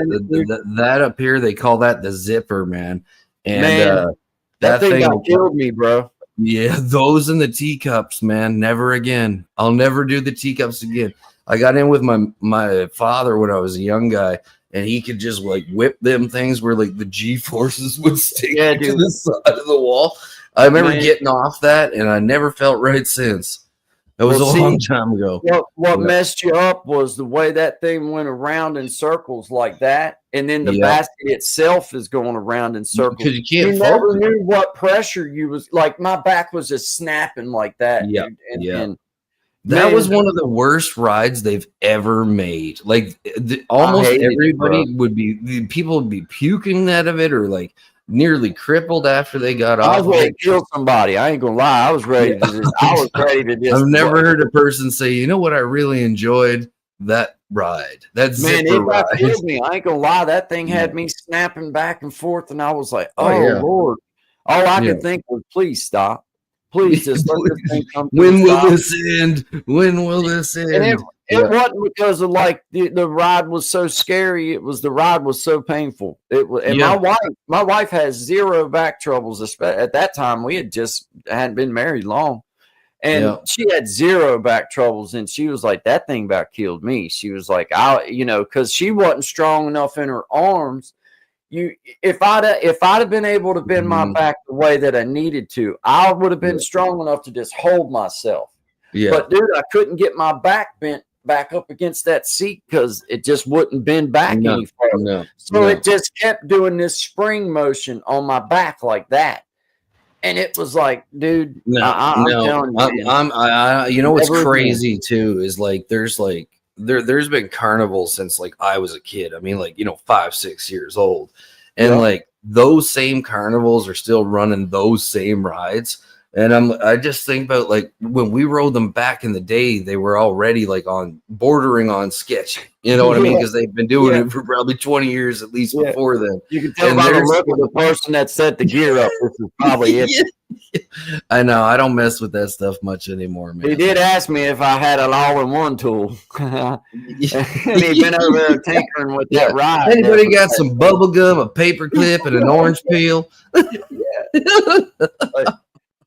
that up here. They call that the zipper, man. And
man, that thing got killed me, bro.
Yeah, those and the teacups, man. Never again. I'll never do the teacups again. I got in with my father when I was a young guy, and he could just like whip them things where like the G forces would stick to the side of the wall. I remember getting off that, and I never felt right since. That was a long time ago.
What messed you up was the way that thing went around in circles like that, and then the basket itself is going around in circles.
Because you
never knew what pressure you was like. My back was just snapping like that.
Yeah,
and
that was one of the worst rides they've ever made. Like almost everybody people would be puking out of it, or like nearly crippled after they got off.
I was ready to kill somebody. I ain't gonna lie. I was ready to. I was ready to just.
I've never heard a person say, "You know what? I really enjoyed that ride. That zipper ride."
Killed me. I ain't gonna lie. That thing had me snapping back and forth, and I was like, "Oh Lord!" All I could think was, "Please stop. Please just let this thing come."
When will this end? When will this end?
And it wasn't because of like the ride was so scary. It was the ride was so painful. It was, and my wife has zero back troubles. At that time, we hadn't been married long, and she had zero back troubles. And she was like, "That thing about killed me." She was like, because she wasn't strong enough in her arms. If I'd have been able to bend my back the way that I needed to, I would have been strong enough to just hold myself. Yeah. But dude, I couldn't get my back bent back up against that seat because it just wouldn't bend back any further. It just kept doing this spring motion on my back like that. And it was like, dude, I'm telling you.
You know what's crazy too is like there's been carnivals since like I was a kid. I mean, like, 5-6 years old. And like those same carnivals are still running those same rides. And I just think about like when we rode them back in the day, they were already like bordering on sketchy. You know what I mean? Because they've been doing it for probably 20 years at least before then.
You can tell by the look of the person that set the gear up. This is probably it.
I know. I don't mess with that stuff much anymore, man.
He did ask me if I had an all-in-one tool. And he'd been over there tinkering with that ride.
Anybody got some bubble gum, a paper clip, and an orange peel?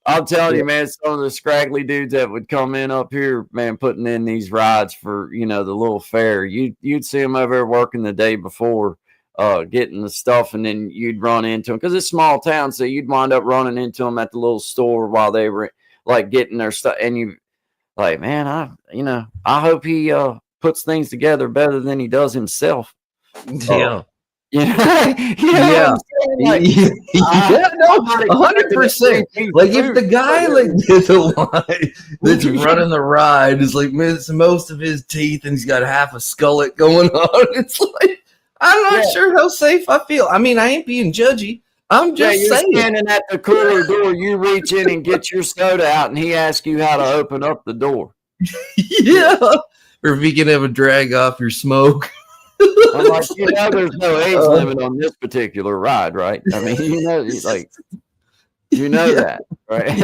I'm telling you, man, some of the scraggly dudes that would come in up here, man, putting in these rides for, you know, the little fair. You'd see them over there working the day before, getting the stuff, and then you'd run into them because it's a small town, so you'd wind up running into them at the little store while they were like getting their stuff, and you like, man, I hope he puts things together better than he does himself.
Yeah.
You know,
Yeah.
Like,
Yeah, no, 100%. Like if the guy like the line that's running the ride is like missing most of his teeth and he's got half a skullet going on, it's like I'm not sure how safe I feel. I mean, I ain't being judgy. I'm just
you're
saying.
standing at the cooler door, you reach in and get your soda out, and he asks you how to open up the door.
Yeah. Or if he can have a drag off your smoke.
I'm like, you know, there's no age limit on this particular ride, right? I mean, you know, like, you know that, right?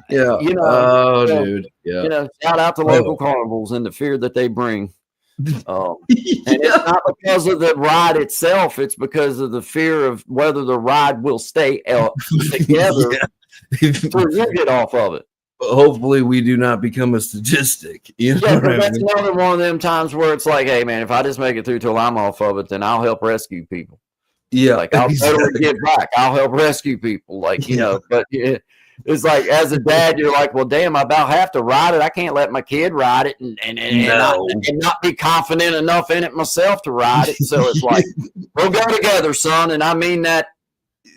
Yeah.
You know,
oh, dude. Yeah.
You know, shout out to local carnivals and the fear that they bring. And it's not because of the ride itself; it's because of the fear of whether the ride will stay together before you get off of it.
Hopefully we do not become a statistic. You know
that's another one of them times where it's like, hey man, if I just make it through till I'm off of it, then I'll help rescue people.
Yeah,
like I'll totally give back. I'll help rescue people. Like, you know, but it's like as a dad, you're like, well, damn, I about have to ride it. I can't let my kid ride it and not be confident enough in it myself to ride it. So it's like, we'll go together, son, and I mean that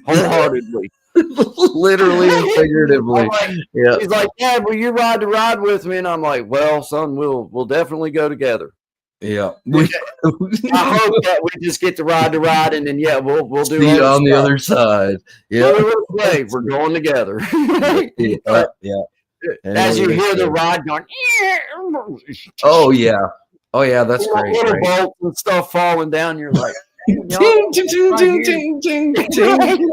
wholeheartedly.
Literally and figuratively.
Like, he's like, Dad, will you ride the ride with me? And I'm like, well, son, we'll definitely go together.
Yeah.
I hope that we just get to ride the ride, and then we'll do
it on the other side. Yeah,
we're going together.
Yeah.
As you hear the ride going,
oh yeah, that's great.
Little bolts and stuff falling down. You're like,
ting, ting, ting, ting, ting, ting.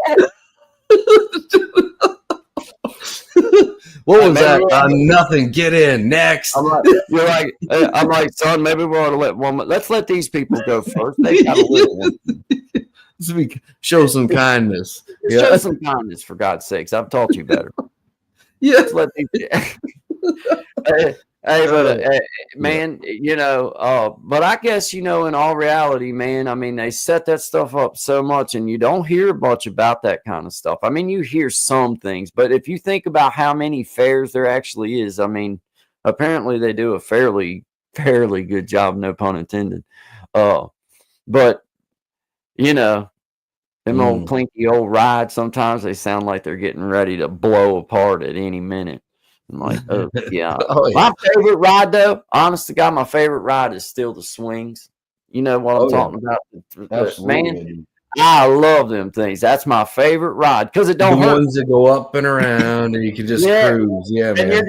What was that? Nothing. Get in next.
I'm like, son, maybe we ought to let's let these people go first. They got a little one.
Show some kindness.
Show some kindness, for God's sakes. I've taught you better.
Yeah.
Let's let these man, you know, but I guess, you know, in all reality, man, I mean, they set that stuff up so much and you don't hear much about that kind of stuff. I mean, you hear some things, but if you think about how many fairs there actually is, I mean, apparently they do a fairly good job, no pun intended. But, you know, them old clinky old rides, sometimes they sound like they're getting ready to blow apart at any minute. I'm like, oh yeah. My favorite ride, though, honest to God, my favorite ride is still the swings. You know what I'm talking about? Man, I love them things. That's my favorite ride because it don't hurt.
The ones that go up and around and you can just cruise. Yeah, man.
And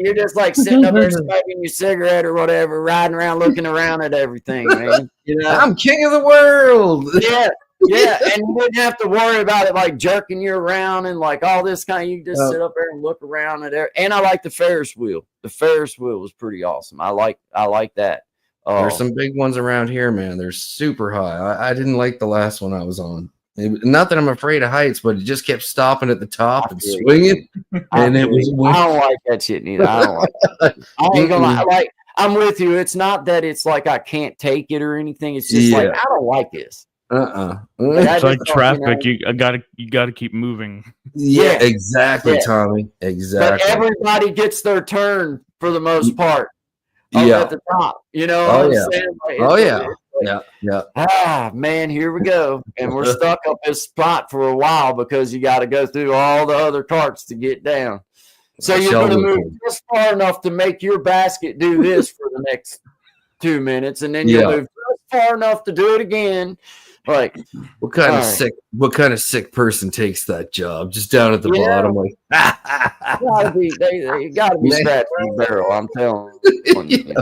you're just like sitting up there smoking your cigarette or whatever, riding around, looking around at everything, man. You know?
I'm king of the world.
Yeah. Yeah, and you didn't have to worry about it like jerking you around and like all this kind. You just sit up there and look around at it. And I like the Ferris wheel. The Ferris wheel was pretty awesome. I like that.
There's some big ones around here, man. They're super high. I didn't like the last one I was on. Not that I'm afraid of heights, but it just kept stopping at the top and swinging. And it was.
I don't like that shit neither. I don't like it. I ain't gonna lie. Like, I'm with you. It's not that it's like I can't take it or anything. It's just like I don't like this.
It's like traffic. You gotta keep moving.
Yeah, exactly, Tommy. Exactly.
But everybody gets their turn for the most part. At the top. You know what I'm saying? Like,
yeah.
Ah, man, here we go. And we're stuck up this spot for a while because you got to go through all the other carts to get down. So you're going to move just far enough to make your basket do this for the next 2 minutes, and then you'll move just far enough to do it again. Like,
what kind of sick person takes that job? Just down at the bottom, like
they gotta be scratching the barrel. I'm telling you.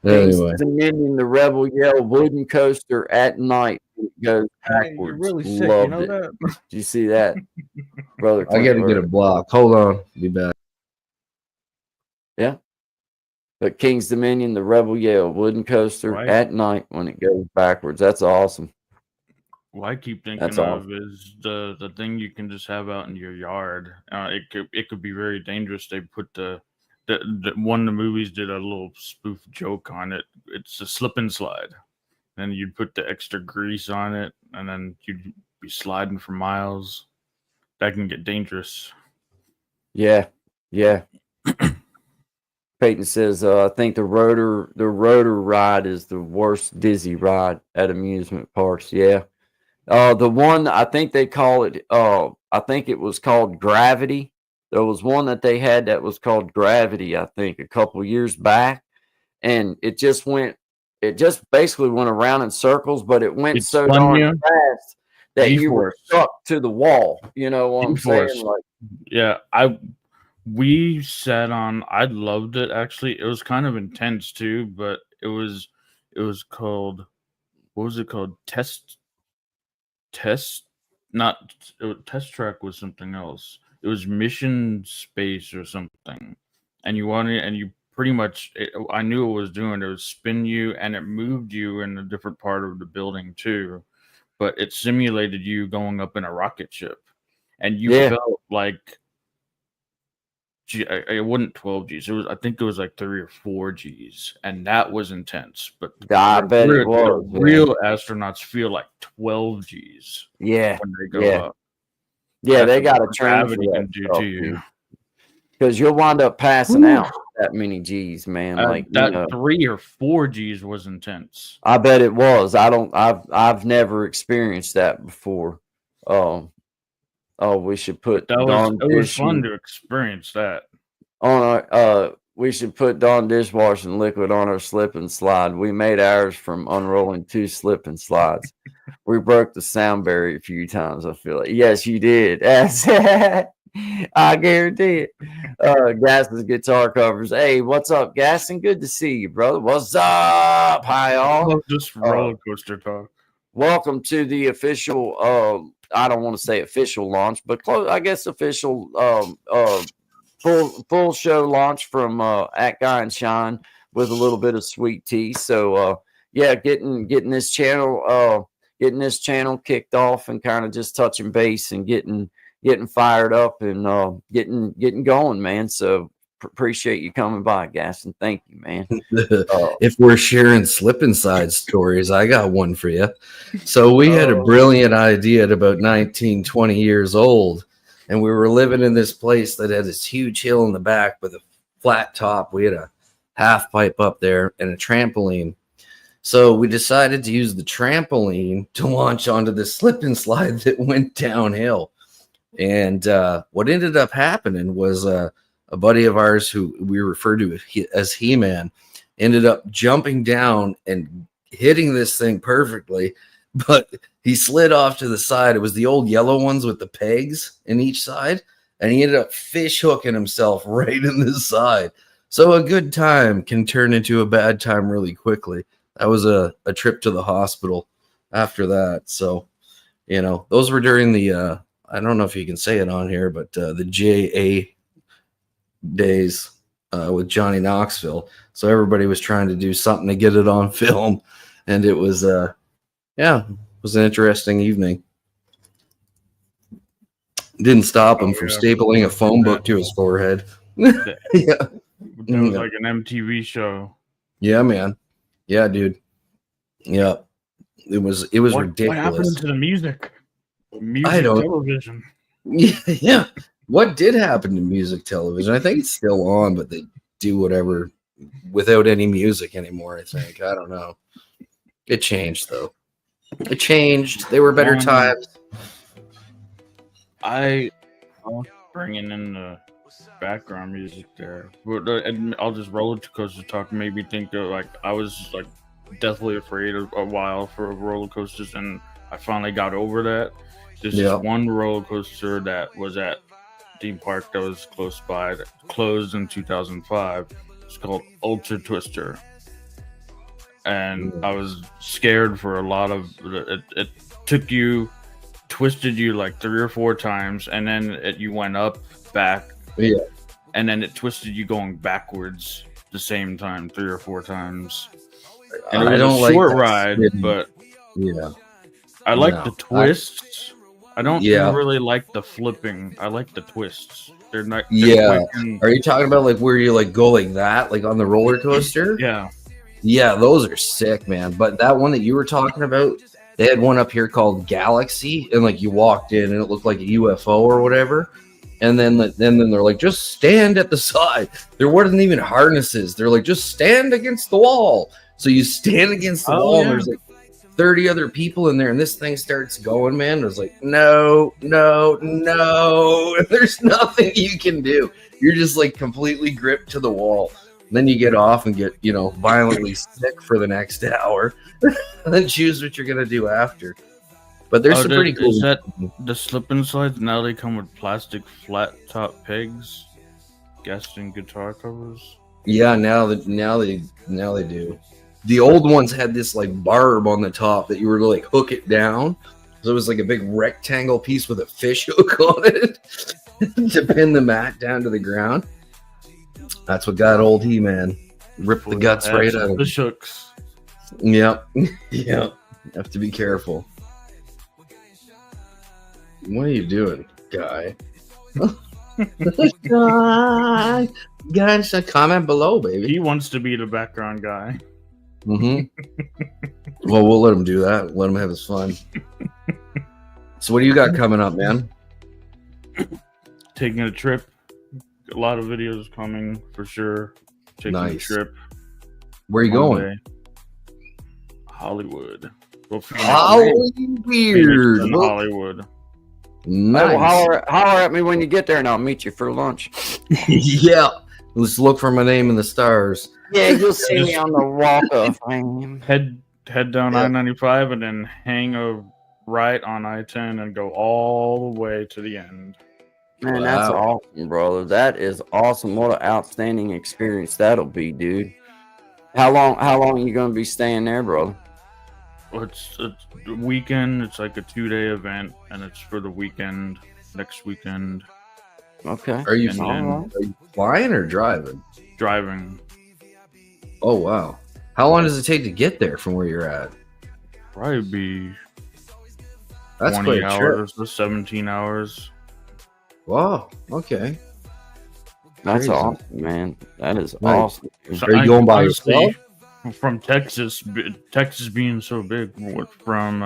Anyway, Dominion, the Rebel Yell wooden coaster at night. It goes backwards.
You're really sick.
Loved
you know
it.
that?
Did you see that, brother?
I got to get a block. Hold on, be back.
Yeah. But King's Dominion, the Rebel Yell wooden coaster at night when it goes backwards. That's awesome.
what I keep
That's
thinking of
awesome.
is the thing you can just have out in your yard. It could be very dangerous. They put the one of the movies did a little spoof joke on it. It's a slip and slide. Then you'd put the extra grease on it, and then you'd be sliding for miles. That can get dangerous.
Yeah, yeah. Peyton says, I think the rotor ride is the worst dizzy ride at amusement parks. Yeah. The one I think they call it, I think it was called Gravity. There was one that they had that was called Gravity, I think, a couple years back, and it just basically went around in circles, but it went
It
so
spun
darn
you.
fast that you were
G-force.
stuck to the wall. You know what I'm saying?
G-force.
Like,
Yeah, we sat on. I loved it actually. It was kind of intense too, but it was called, what was it called? Test not Test Track was something else. It was Mission Space or something. And you pretty much, I knew it was doing, it would spin you and it moved you in a different part of the building too, but it simulated you going up in a rocket ship, and you
yeah,
felt like, it wasn't 12 G's. It was, I think it was like 3 or 4 G's, and that was intense. But
I bet it
the
was. Yeah,
real astronauts feel like 12 G's
yeah,
when they go
yeah,
up.
yeah.
That's
They got to
what
train for
gravity
that
can do to
stuff,
you.
dude. Because you'll wind up passing
Whew.
out that many G's, man. Like,
That 3 or 4 G's was intense.
I bet it was. I've never experienced that before. Um, oh, we should
But
put
that was
Dawn
it was fun
dishing
to experience that.
on our. We should put Dawn dishwashing liquid on our slip and slide. We made ours from unrolling 2 slip and slides. We broke the sound barrier a few times. I feel like yes, you did. I guarantee it. Gaston's guitar covers. Hey, what's up, Gaston? Good to see you, brother. What's up? Hi,
I
all.
love this roller coaster talk.
Welcome to the official. I don't want to say official launch, but close. I guess official. Full show launch from at GuyNShine with a little bit of sweet tea. So yeah, getting this channel kicked off and kind of just touching base and getting fired up and getting going, man. So appreciate you coming by, Gaston. Thank you, man.
If we're sharing slip inside stories, I got one for you. So we had a brilliant idea at about 19, 20 years old, and we were living in this place that had this huge hill in the back with a flat top. We had a half pipe up there and a trampoline. So we decided to use the trampoline to launch onto the slip and slide that went downhill. And what ended up happening was a buddy of ours who we refer to as He-Man ended up jumping down and hitting this thing perfectly, but he slid off to the side. It was the old yellow ones with the pegs in each side, and he ended up fish hooking himself right in the side. So a good time can turn into a bad time really quickly. That was a trip to the hospital after that. So, those were during the I don't know if you can say it on here, but the JA days with Johnny Knoxville. So everybody was trying to do something to get it on film, and it was it was an interesting evening. Didn't stop him from stapling a phone book to his forehead. Yeah,
That was like an MTV show.
Yeah, man. Yeah, dude. Yeah, it was ridiculous.
What happened to the music?
I don't.
Television.
Yeah. What did happen to music television? I think it's still on, but they do whatever without any music anymore, I think. I don't know. It changed, though. It changed. They were better times.
I bringing in the background music there. But I'll just roller coaster talk made me think of, like, I was like deathly afraid of a while for roller coasters, and I finally got over that. There's this one roller coaster that was at theme park that was close by that closed in 2005. It's called Ultra Twister, and I was scared for a lot of it. It twisted you like 3 or 4 times, and then you went up, back, and then it twisted you going backwards the same time 3 or 4 times. And it was a short ride, but I like
No.
the twists. I don't
Yeah.
really like the flipping. I like the twists. They're not.
Yeah.
Quick and,
Are you talking about like where you like go like that, like on the roller coaster?
yeah.
Yeah, those are sick, man. But that one that you were talking about, they had one up here called Galaxy, and like you walked in and it looked like a UFO or whatever. And then they're like, just stand at the side. There wasn't even harnesses. They're like, just stand against the wall. So you stand against the wall, and there's like 30 other people in there, and this thing starts going, man. It was like, no. And there's nothing you can do. You're just like completely gripped to the wall. And then you get off and get, violently sick for the next hour. And then choose what you're going to do after. But there's some pretty cool.
Is that the slip and slides? Now they come with plastic flat top pegs, guest and guitar covers.
Yeah, now they do. The old ones had this like barb on the top that you were to like hook it down. So it was like a big rectangle piece with a fish hook on it to pin the mat down to the ground. That's what got old He-Man. Ripped the guts right out of
the
him.
shooks.
Yep. Yep. Have to be careful. What are you doing, Guy? Guys, comment below, baby.
He wants to be the background guy.
Mm-hmm. Well, we'll let him do that. Let him have his fun. So what do you got coming up, man?
Taking a trip. A lot of videos coming for sure. Taking a
Nice.
trip.
Where are you
one
going?
day. Hollywood. Well,
Weird.
in Hollywood.
Nice.
Holler at me when you get there, and I'll meet you for lunch.
Yeah. Let's look for my name in the stars.
Yeah, you'll see me on the Walk of Fame.
Head down
Yeah.
I-95 and then hang a right on I-10 and go all the way to the end.
Man, that's
Wow.
awesome, brother. That is awesome. What an outstanding experience that'll be, dude. How long are you gonna be staying there, brother?
It's a weekend. It's like a 2-day event, and it's for the weekend. Next weekend,
Okay.
Are you,
And
are you flying or driving?
driving
Oh, wow. How long does it take to get there from where you're at?
probably be
That's
20
quite a trip.
hours to 17 hours.
Wow. Okay.
That's
Crazy.
awesome, man. That is
Nice.
awesome.
So
Are you going by
honestly,
yourself?
From Texas being so big, from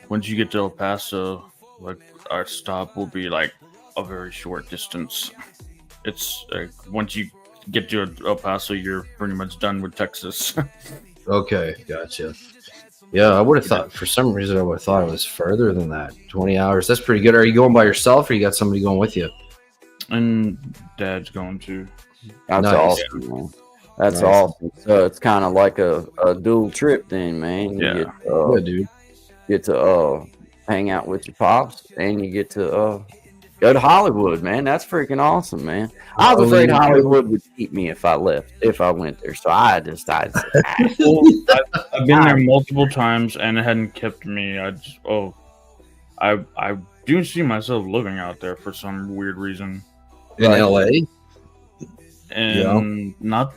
once you get to El Paso, like our stop will be like a very short distance. It's like once you get to El Paso, you're pretty much done with Texas.
Okay, gotcha. Yeah, I would have thought, for some reason, I would have thought it was further than that. 20 hours. That's pretty good. Are you going by yourself or you got somebody going with you?
And Dad's going to.
That's
Nice.
awesome, man. That's
Nice.
awesome. So it's kind of like a dual trip then, man. You
Yeah.
get,
Dude.
get to hang out with your pops, and you get to go to Hollywood, man. That's freaking awesome, man. I was afraid Hollywood would keep me if I went there. So I decided,
I've been there multiple times and it hadn't kept me. I do see myself living out there for some weird reason,
In
Right.
LA?
and not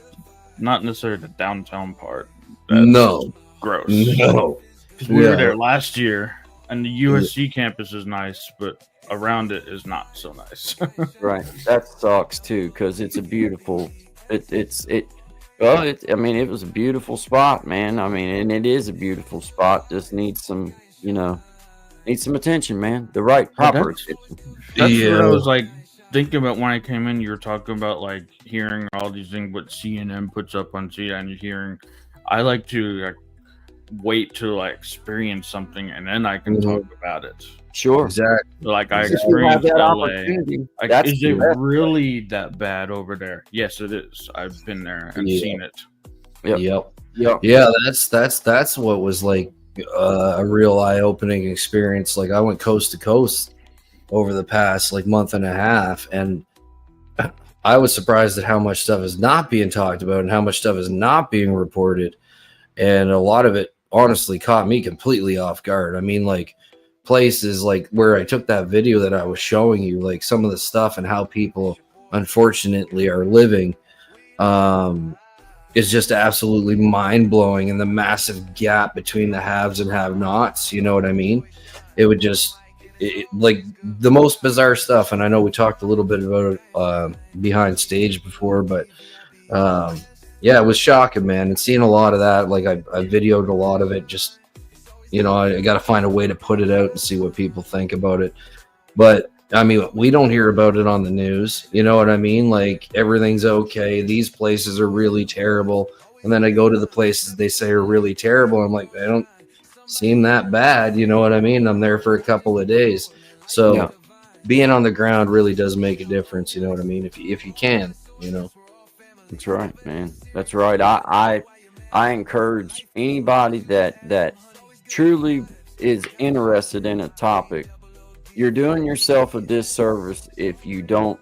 necessarily the downtown part. That's
No.
gross.
No.
'Cause we
Yeah.
were there last year, and the USC campus is nice, but around it is not so nice.
right. That sucks too, because it's a beautiful. I mean, it was a beautiful spot, man. I mean, and it is a beautiful spot. Just needs some, needs some attention, man. The right proper
that's-
attention.
That's
Yeah.
what I was like thinking about when I came in. You were talking about like hearing all these things what CNN puts up on CNN, and you're hearing. I like to like wait till I experience something and then I can
Mhm.
talk about it.
Sure.
Exactly.
Like I
If you have
experienced
that
LA.
opportunity,
Like,
that's
is
the
it
best.
really that bad over there? Yes, it is. I've been there and
Yeah.
seen it.
Yep.
Yep.
Yep.
Yeah, that's what was like a real eye-opening experience. Like I went coast to coast over the past like month and a half, and I was surprised at how much stuff is not being talked about and how much stuff is not being reported. And a lot of it honestly caught me completely off guard. I mean, like places like where I took that video that I was showing you, like some of the stuff and how people unfortunately are living. is just absolutely mind blowing, and the massive gap between the haves and have nots. You know what I mean? It would just like the most bizarre stuff. And I know we talked a little bit about it behind stage before, but yeah, it was shocking, man. And seeing a lot of that, like I videoed a lot of it. Just, you know, I got to find a way to put it out and see what people think about it. But I mean, we don't hear about it on the news. You know what I mean? Like everything's okay. These places are really terrible. And then I go to the places they say are really terrible. I'm like, they don't seem that bad. You know what I mean? I'm there for a couple of days. So
Yeah.
being on the ground really does make a difference. You know what I mean? If you can, you know.
That's right, man. That's right. I encourage anybody that truly is interested in a topic. You're doing yourself a disservice if you don't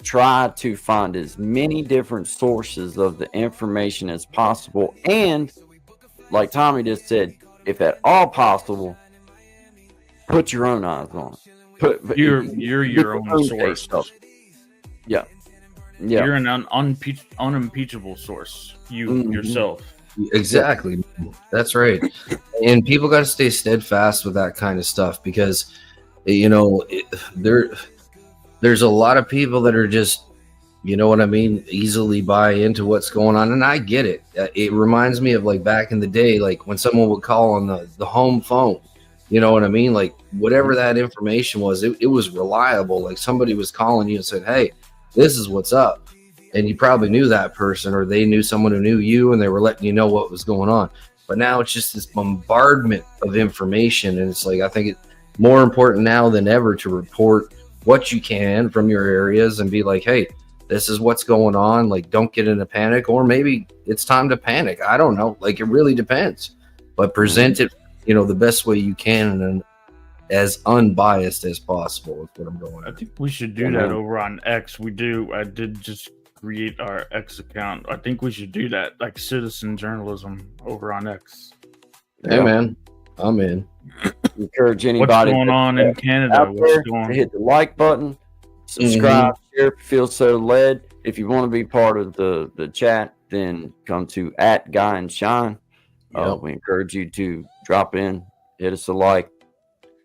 try to find as many different sources of the information as possible. And like Tommy just said, if at all possible, put your own eyes on it.
You're your own source.
Yeah. Yeah.
You're an unimpeachable source. You yourself.
Exactly. That's right. And people got to stay steadfast with that kind of stuff, because, you know, there's a lot of people that are just, you know what I mean, easily buy into what's going on. And I get it. It reminds me of like back in the day, like when someone would call on the home phone, you know what I mean? Like whatever that information was, it was reliable. Like somebody was calling you and said, hey, this is what's up. And you probably knew that person, or they knew someone who knew you, and they were letting you know what was going on. But now it's just this bombardment of information. And it's like, I think it's more important now than ever to report what you can from your areas and be like, hey, this is what's going on. Like, don't get in a panic, or maybe it's time to panic. I don't know. Like, it really depends. But present it, you know, the best way you can and as unbiased as possible. Is what I'm going.
I think we should do that over on X. I did just create our X account. I think we should do that, like citizen journalism over on X.
Hey, man, I'm in.
Encourage anybody.
What's going on in Canada? What's going?
Hit the like button, subscribe, share if you feel so led. If you want to be part of the chat, then come to @GuyNShine.
Yep.
We encourage you to drop in, hit us a like,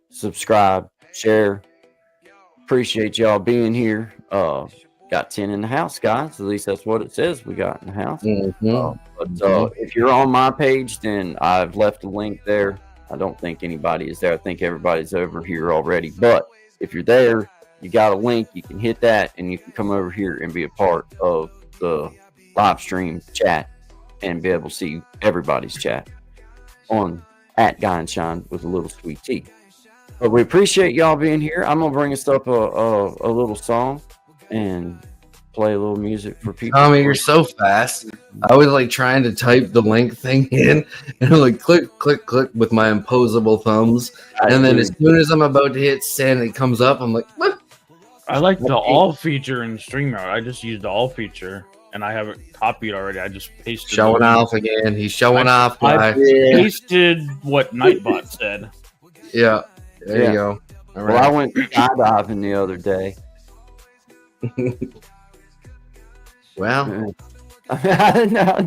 subscribe, share. Appreciate y'all being here. Got 10 in the house, guys. At least that's what it says we got in the house. But if you're on my page, then I've left a link there. I don't think anybody is there. I think everybody's over here already. But if you're there, you got a link. You can hit that, and you can come over here and be a part of the live stream chat and be able to see everybody's chat on @GuyNShine with a little sweet tea. But we appreciate y'all being here. I'm gonna bring us up a little song and play a little music for people.
Tommy, you're so fast. I was like trying to type the link thing in, and I'm like click, click, click with my imposable thumbs. And then as soon as I'm about to hit send, it comes up. I'm like, what?
I like the all feature in StreamYard. I just used the all feature, and I have it copied already. I just pasted.
Showing off again. He's showing off.
I pasted what Nightbot said.
Yeah. There you go.
Well,
All right.
I went skydiving the other day.
Well,
no,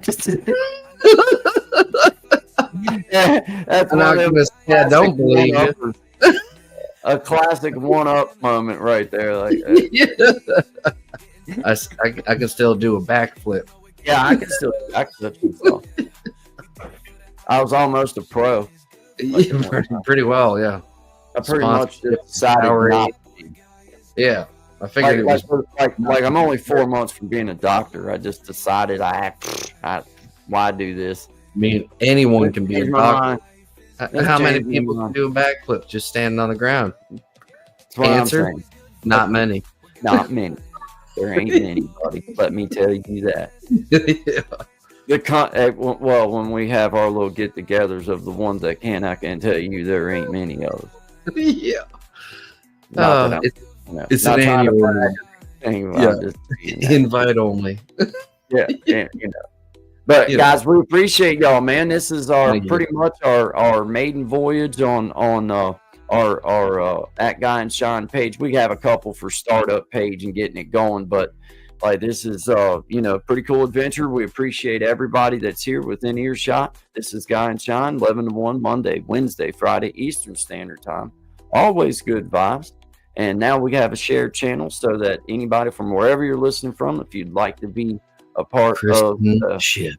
just that's
I'm not gonna say I don't believe you.
A classic one-up moment right there. Like,
I can still do a backflip.
yeah, I can touch myself. I was almost a pro.
Pretty well, yeah.
I pretty much just decided not to be.
Yeah, I figured it was
like I'm only 4 months from being a doctor. I just decided why do this?
I mean, anyone can be a doctor. How many
changed my
people
mind.
can do a backflip just standing on the ground?
That's what
Answer?
I'm saying.
Not many.
Not many. There ain't anybody. Let me tell you that.
Yeah.
Well, when we have our little get-togethers of the ones that can, I can tell you there ain't many of us.
Yeah.
Not that
It's
not
an
trying to
annual
brag or anything,
Yeah.
I'm just saying that.
invite only.
Yeah, you know. But
You know.
guys, we appreciate y'all, man. This is
Thank you.
pretty much our maiden voyage on our @GuyNShine page. We have a couple for startup page and getting it going, but Like this is pretty cool adventure. We appreciate everybody that's here within earshot. This is Guy and Shine, 11 to 1, Monday, Wednesday, Friday, Eastern Standard Time. Always good vibes. And now we have a shared channel so that anybody from wherever you're listening from, if you'd like to be a part of the
ship.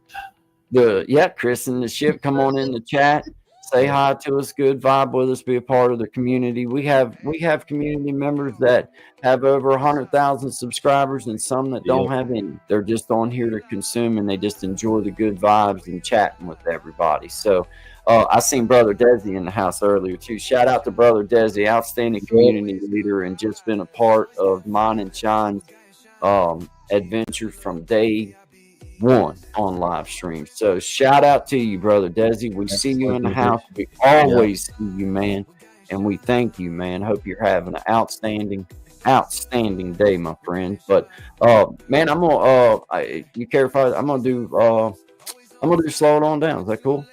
Chris and the ship, come on in the chat. Say hi to us, good vibe with us, be a part of the community. We have community members that have over 100,000 subscribers and some that don't have any. They're just on here to consume and they just enjoy the good vibes and chatting with everybody. So I seen Brother Desi in the house earlier too. Shout out to Brother Desi, outstanding community leader and just been a part of mine and Shine's adventure from day one on live stream. So shout out to you, Brother Desi. We see you in the house. We always see you, man, and we thank you, man. Hope you're having an outstanding day, my friend. But man, I'm gonna you care if I'm gonna do slow it on down. Is that cool?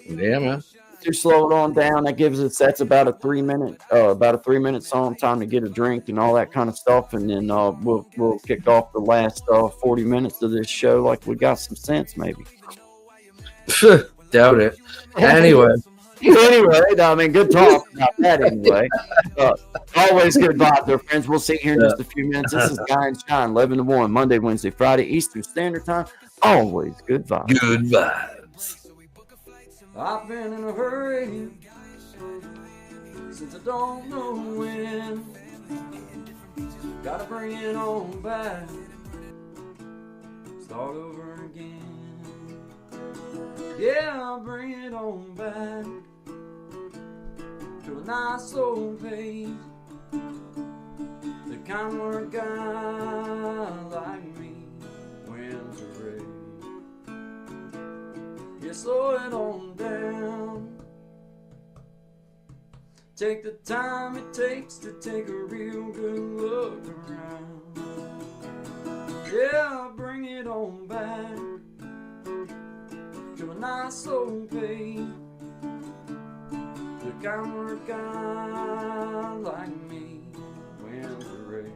Yeah, man.
To slow it on down, that's about a 3 minute song, time to get a drink and all that kind of stuff, and then we'll kick off the last 40 minutes of this show like we got some sense, maybe.
Doubt it. Anyway,
I mean, good talk about that. Anyway, always good vibes, there, friends. We'll see you here in just a few minutes. This is Guy and Shine, 11 to 1, Monday, Wednesday, Friday, Eastern Standard Time. Always good vibes.
Good vibes.
I've been in a hurry since I don't know when. Gotta bring it on back, start over again. Yeah, I'll bring it on back to a nice old pace, the kind where a guy like me wins a race. You slow it on down. Take the time it takes to take a real good look around. Yeah, bring it on back to a nice old pace, the kind where a guy like me wins the race.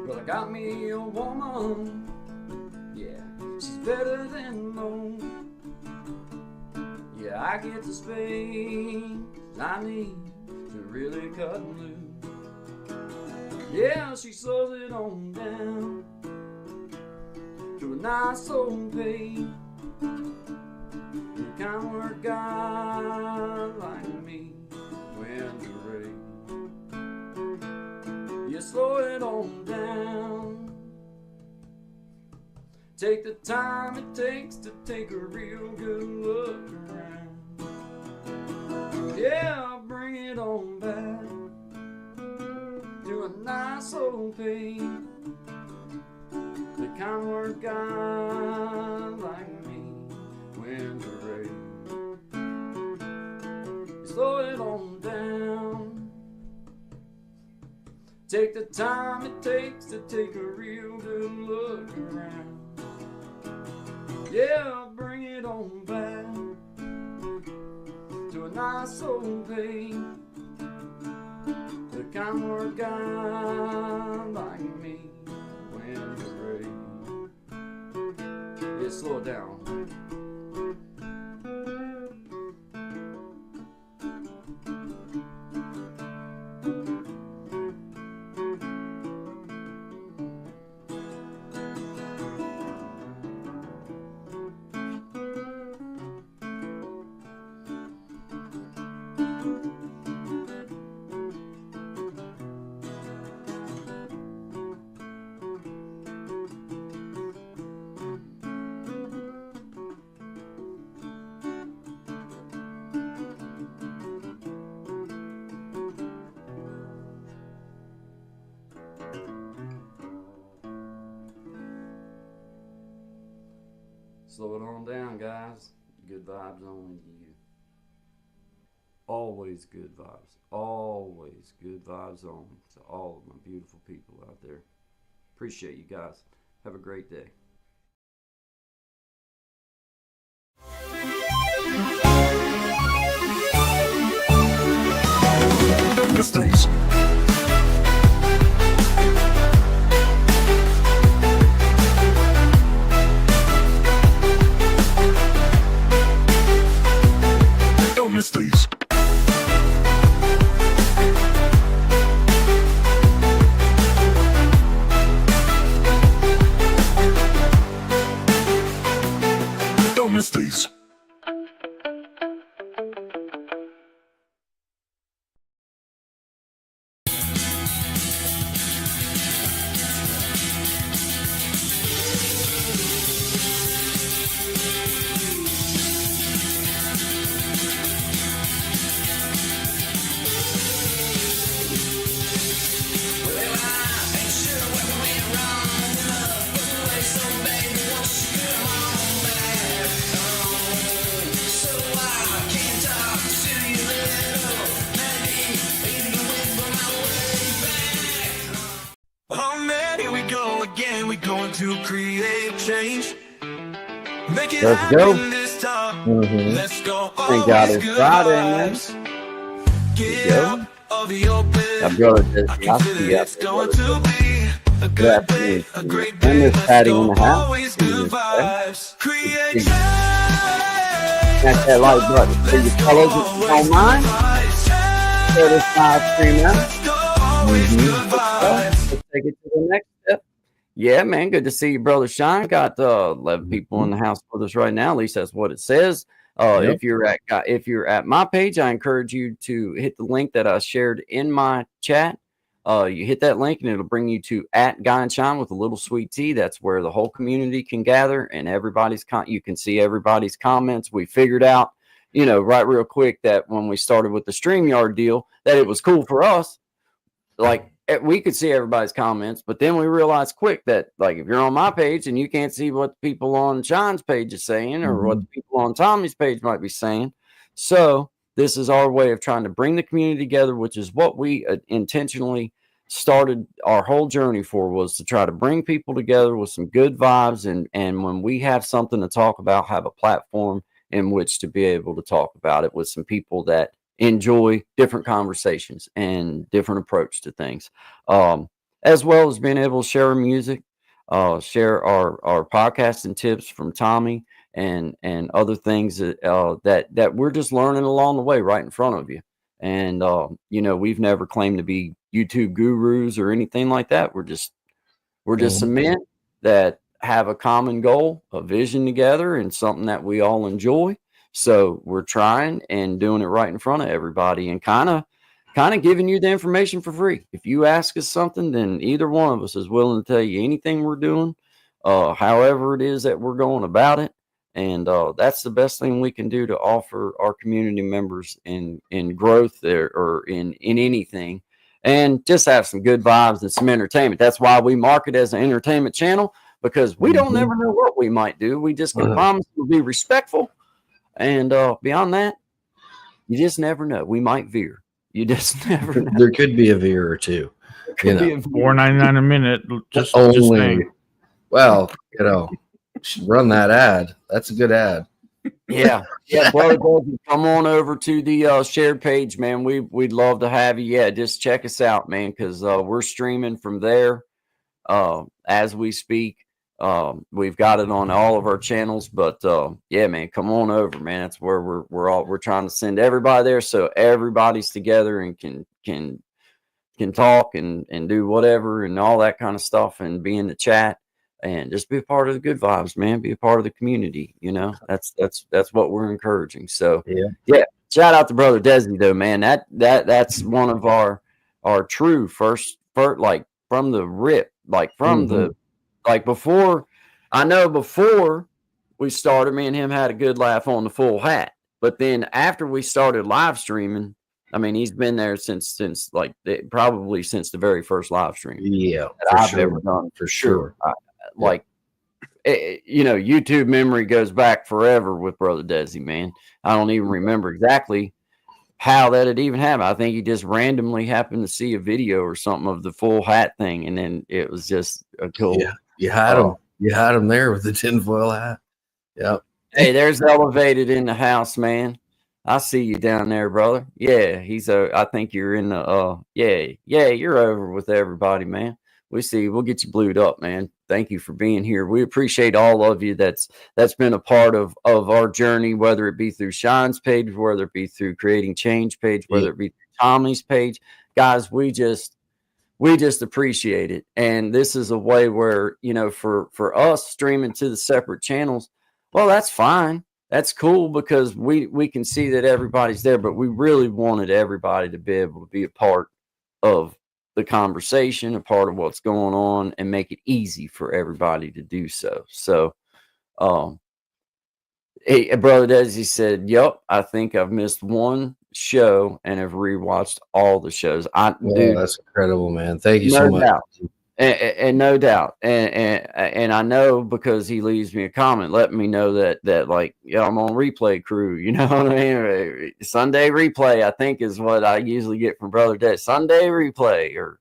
Well, I got me a woman, yeah, she's better than most. Yeah, I get the space I need to really cut loose. Yeah, she slows it on down to a nice old pace, the kind where a guy like me wins the race. You slow it on down. Take the time it takes to take a real good look around. Yeah, I'll bring it on back to a nice old pace, the kind where a guy like me wins a race. You slow it on down. Take the time it takes to take a real good look around. Yeah, I'll bring it on back to a nice old pace, the kind where a guy like me wins the race. Yeah, slow it down. Slow it on down, guys. Good vibes only to you. Always good vibes. Always good vibes only to all of my beautiful people out there. Appreciate you guys. Have a great day.
Mistakes. Don't miss these. Don't miss these. Oh man, here we go again. We're going to create change. Make it
Let's go.
happen this time.
Mhm.
Let's go.
Thank God it's
Always good
Friday, man.
vibes. Get
go.
out of the open.
My brother
I
just
can
got
feel
to
it.
you.
It's going to be a good
afternoon
day, a
to you.
great
And
day.
Miss
Let's
Patty
go.
in the house.
Always
See you,
good
Miss
vibes. Create
See you.
change.
Smash that like button. For you fellows, if you don't mind, share this live stream out.
Let's go. Always
Mhm.
good vibes.
Let's take it to the next step. Yeah, man. Good to see you, brother Shine. Got 11 people in the house with us right now. At least that's what it says.
Yep.
If you're at my page, I encourage you to hit the link that I shared in my chat. You hit that link and it'll bring you to at GuyNShine with a little sweet tea. That's where the whole community can gather and everybody's you can see everybody's comments. We figured out, right real quick that when we started with the StreamYard deal, that it was cool for us. Like we could see everybody's comments, but then we realized quick that like if you're on my page and you can't see what the people on Sean's page is saying or what the people on Tommy's page might be saying. So this is our way of trying to bring the community together, which is what we intentionally started our whole journey for, was to try to bring people together with some good vibes. And when we have something to talk about, have a platform in which to be able to talk about it with some people that enjoy different conversations and different approach to things, as well as being able to share music, share our podcasting tips from Tommy and other things that we're just learning along the way right in front of you. And we've never claimed to be YouTube gurus or anything like that. We're just some men that have a common goal, a vision together, and something that we all enjoy. So we're trying and doing it right in front of everybody and kind of giving you the information for free. If you ask us something, then either one of us is willing to tell you anything we're doing, however it is that we're going about it. And that's the best thing we can do to offer our community members in growth there or in anything. And just have some good vibes and some entertainment. That's why we market as an entertainment channel, because we don't never know what we might do. We just can promise to be respectful. And beyond that, you just never know. We might veer. You just never know.
There could be a veer or two.
Could be a veer.
$4.99 a minute. Just
Only.
saying.
Well, run that ad. That's a good ad.
Yeah, brother, come on over to the shared page, man. We'd love to have you. Yeah, just check us out, man, because we're streaming from there as we speak. We've got it on all of our channels, but yeah, man, come on over, man. That's where we're trying to send everybody there, so everybody's together and can talk and do whatever and all that kind of stuff and be in the chat. And just be a part of the good vibes, man. Be a part of the community. That's what we're encouraging. So yeah. Shout out to brother Desi though, man. That's one of our true first like from the rip, like from the like before. I know before we started, me and him had a good laugh on the full hat. But then after we started live streaming, I mean, he's been there since like probably since the very first live stream.
Yeah,
that I've ever done
for sure.
Like you know, YouTube memory goes back forever with Brother Desi, man. I don't even remember exactly how that had even happened. I think he just randomly happened to see a video or something of the full hat thing, and then it was just a cool.
Yeah, you had him. You had him there with the tinfoil hat. Yep.
Hey, there's Elevated in the house, man. I see you down there, brother. Yeah, I think you're in the yeah, you're over with everybody, man. We see, we'll get you blued up, man. Thank you for being here. We appreciate all of you that's been a part of our journey, whether it be through Shine's page, whether it be through Creating Change page, whether it be through Tommy's page. Guys, we just appreciate it. And this is a way where, you know, for us streaming to the separate channels, well, that's fine. That's cool because we can see that everybody's there, but we really wanted everybody to be able to be a part of the conversation, a part of what's going on, and make it easy for everybody to do so. So, hey, Brother Desi said, "Yep, I think I've missed one show and have rewatched all the shows." Dude,
that's incredible, man. Thank you so much.
Doubt. And no doubt, and I know because he leaves me a comment, letting me know that like, yeah, I'm on replay crew. You know what I mean? Sunday replay, I think, is what I usually get from Brother Dad. Sunday replay, or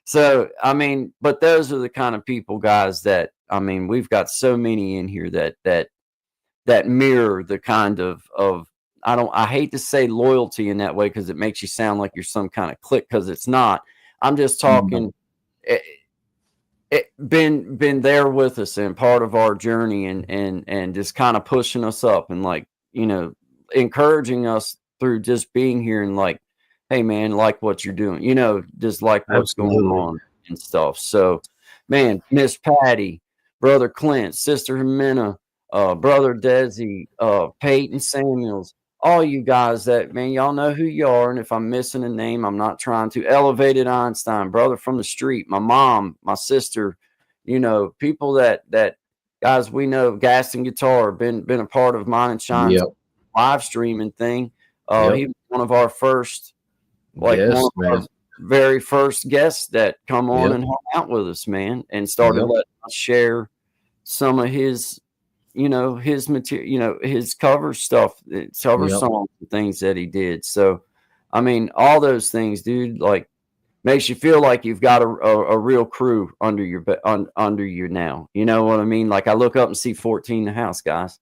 so. I mean, but those are the kind of people, guys. That I mean, we've got so many in here that mirror the kind of I hate to say loyalty in that way because it makes you sound like you're some kind of clique, because it's not. I'm just talking. Been there with us and part of our journey, and just kind of pushing us up, and like, you know, encouraging us through just being here, and like, hey man, like what you're doing, you know, just like what's going on and stuff. So man, Miss Patty, Brother Clint, Sister Jimena, Brother Desi, Peyton Samuels, all you guys that, man, y'all know who you are. And if I'm missing a name, I'm not trying to. Elevated Einstein, brother from the street, my mom, my sister, you know, people that guys we know, Gaston Guitar, been a part of mine and Shine's live streaming thing. He was one of our first, like, one of our very first guests that come on and hung out with us, man, and started letting us share some of his, you know, his material, you know, his cover stuff, cover songs and things that he did. So, I mean, all those things, dude, like, makes you feel like you've got a real crew under you now. You know what I mean? Like, I look up and see 14 in the house, guys.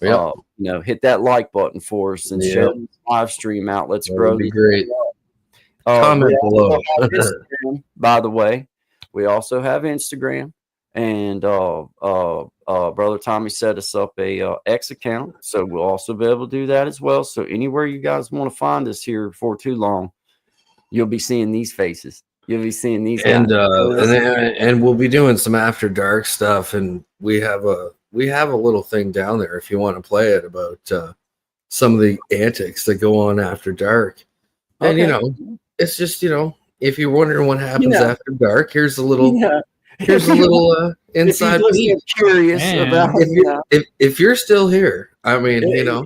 You know, hit that like button for us and share the live stream out. Let's grow.
Be great. Comment below.
Instagram, by the way, we also have Instagram. And Brother Tommy set us up a X account, so we'll also be able to do that as well. So anywhere you guys want to find us here for too long, you'll be seeing these faces. You'll be seeing these,
and we'll be doing some after dark stuff, and we have a little thing down there if you want to play it about some of the antics that go on after dark. And you know, it's just, you know, if you're wondering what happens after dark, here's a little. Here's a little inside peek.
Curious about
if you're still here. I mean, you know,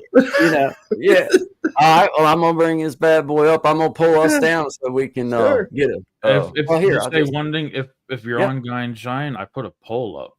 yeah. All right. Well, I'm gonna bring this bad boy up. I'm gonna pull us down so we can get it.
One thing, if you're on GuyNShine, I put a poll up.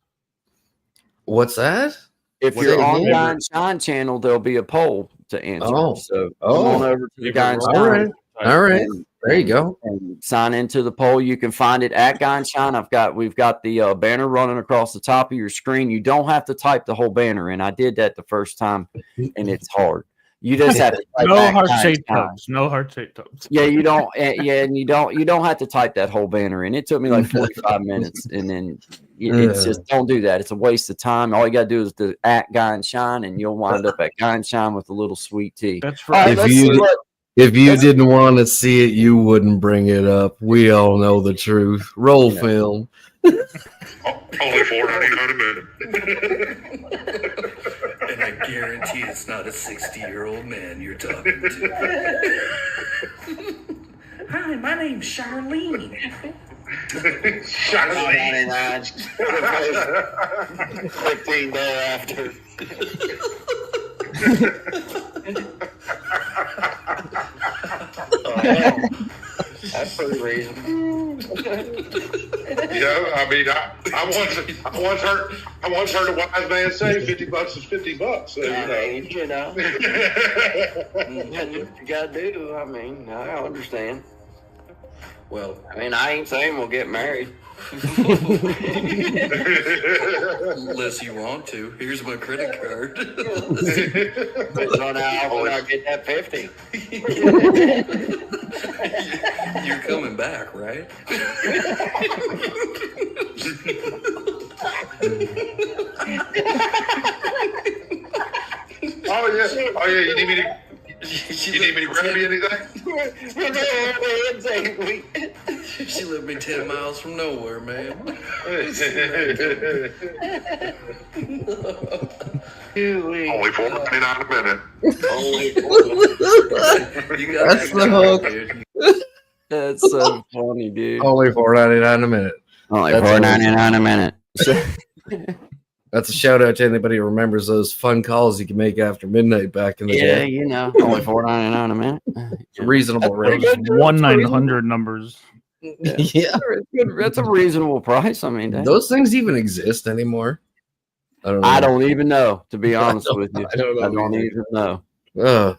What's that?
If you're on GuyNShine channel, there'll be a poll to answer. So come on over to the GuyNShine.
All right. There you go.
And sign into the poll. You can find it at GuyNShine. We've got the banner running across the top of your screen. You don't have to type the whole banner in. I did that the first time, and it's hard. You just have to type
no heart-shaped tubs. No heart-shaped tubs.
Yeah, you don't. And you don't have to type that whole banner in. It took me like 45 minutes, and then it's just, don't do that. It's a waste of time. All you got to do is the at GuyNShine, and you'll wind up at GuyNShine with a little sweet tea.
That's right.
If you didn't want to see it, you wouldn't bring it up. We all know the truth. Roll film.
Only $4.99 a minute.
And I guarantee it's not a 60-year-old man you're talking to. Hi, my name's Charlene.
Charlene.
15 thereafter.
That's pretty reasonable.
I mean, I once heard a wise man say, $50 is $50. So,
You know, you gotta do. I mean, I understand.
Well,
I mean, I ain't saying we'll get married.
Unless you want to. Here's my credit card.
Depends on how often I get that 50.
You're coming back, right?
Oh yeah. You need me to grab you anything?
She lived me 10 miles from nowhere, man.
Only $4.99 a minute.
You got
That's the hook.
dude.
That's so funny, dude.
only $4.99 a minute.
Only
That's
$4.99 a minute.
That's a shout out to anybody who remembers those fun calls you can make after midnight back in the
Yeah,
day.
you know, only $4.99 a minute.
It's a reasonable
pretty
rate.
good.
1-900 numbers.
Yeah.
That's a reasonable price. I mean, dang.
Those things even exist anymore.
I don't even know, to be honest
don't-
with you.
I don't know
I don't
either.
even know.
Well,